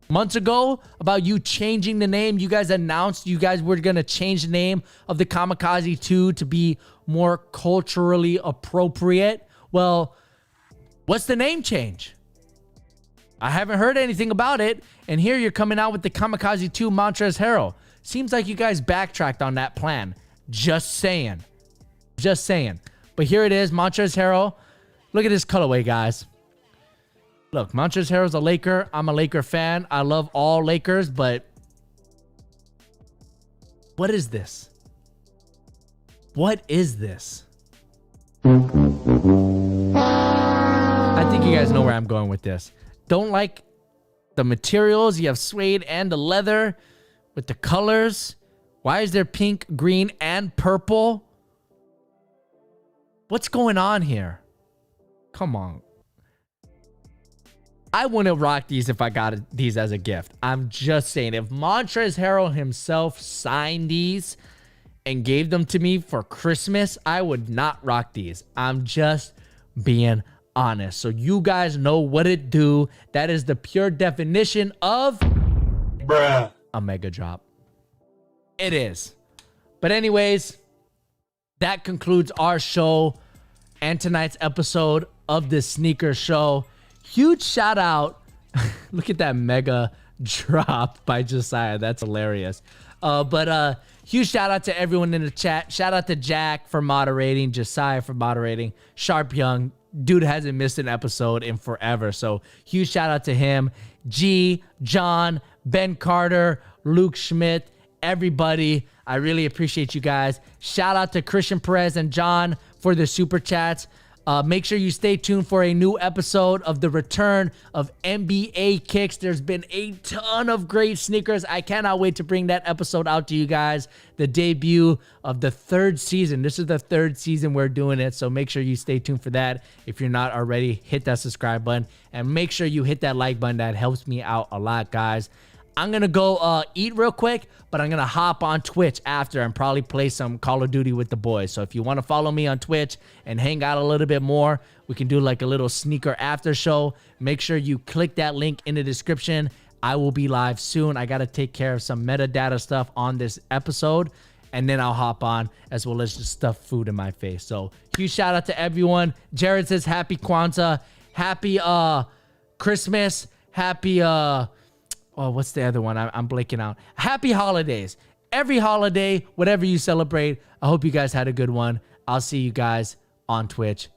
months ago about you changing the name? You guys announced you guys were going to change the name of the Kamikaze 2 to be more culturally appropriate. Well, what's the name change? I haven't heard anything about it. And here you're coming out with the Kamikaze 2 Montrezl Harrell. Seems like you guys backtracked on that plan. Just saying. Just saying. But here it is, Montrezl Harrell. Look at this colorway, guys. Look, Montrezl Harrell's a Laker. I'm a Laker fan. I love all Lakers, but what is this? What is this? I think you guys know where I'm going with this. Don't like the materials. You have suede and the leather with the colors. Why is there pink, green, and purple? What's going on here? Come on. I wouldn't rock these if I got these as a gift. I'm just saying, if Montrezl Harrell himself signed these and gave them to me for Christmas, I would not rock these. I'm just being honest. So you guys know what it do. That is the pure definition of Bruh. a mega drop. It is. But anyways, that concludes our show and tonight's episode of the Sneaker Show. Huge shout out. Look at that mega drop by Josiah. That's hilarious. But huge shout out to everyone in the chat. Shout out to Jack for moderating, Josiah for moderating, Sharp Young. Dude hasn't missed an episode in forever. So huge shout out to him. G, John, Ben Carter, Luke Schmidt, everybody. I really appreciate you guys. Shout out to Christian Perez and John for the super chats. Make sure you stay tuned for a new episode of the return of NBA Kicks. There's been a ton of great sneakers. I cannot wait to bring that episode out to you guys. The debut of the 3rd season. This is the 3rd season we're doing it, so make sure you stay tuned for that. If you're not already, hit that subscribe button and make sure you hit that like button. That helps me out a lot, guys. I'm going to go eat real quick, but I'm going to hop on Twitch after and probably play some Call of Duty with the boys. So if you want to follow me on Twitch and hang out a little bit more, we can do like a little sneaker after show. Make sure you click that link in the description. I will be live soon. I got to take care of some metadata stuff on this episode, and then I'll hop on as well as just stuff food in my face. So huge shout out to everyone. Jared says happy Kwanzaa, happy Christmas, happy oh, what's the other one? I'm blanking out. Happy holidays. Every holiday, whatever you celebrate. I hope you guys had a good one. I'll see you guys on Twitch.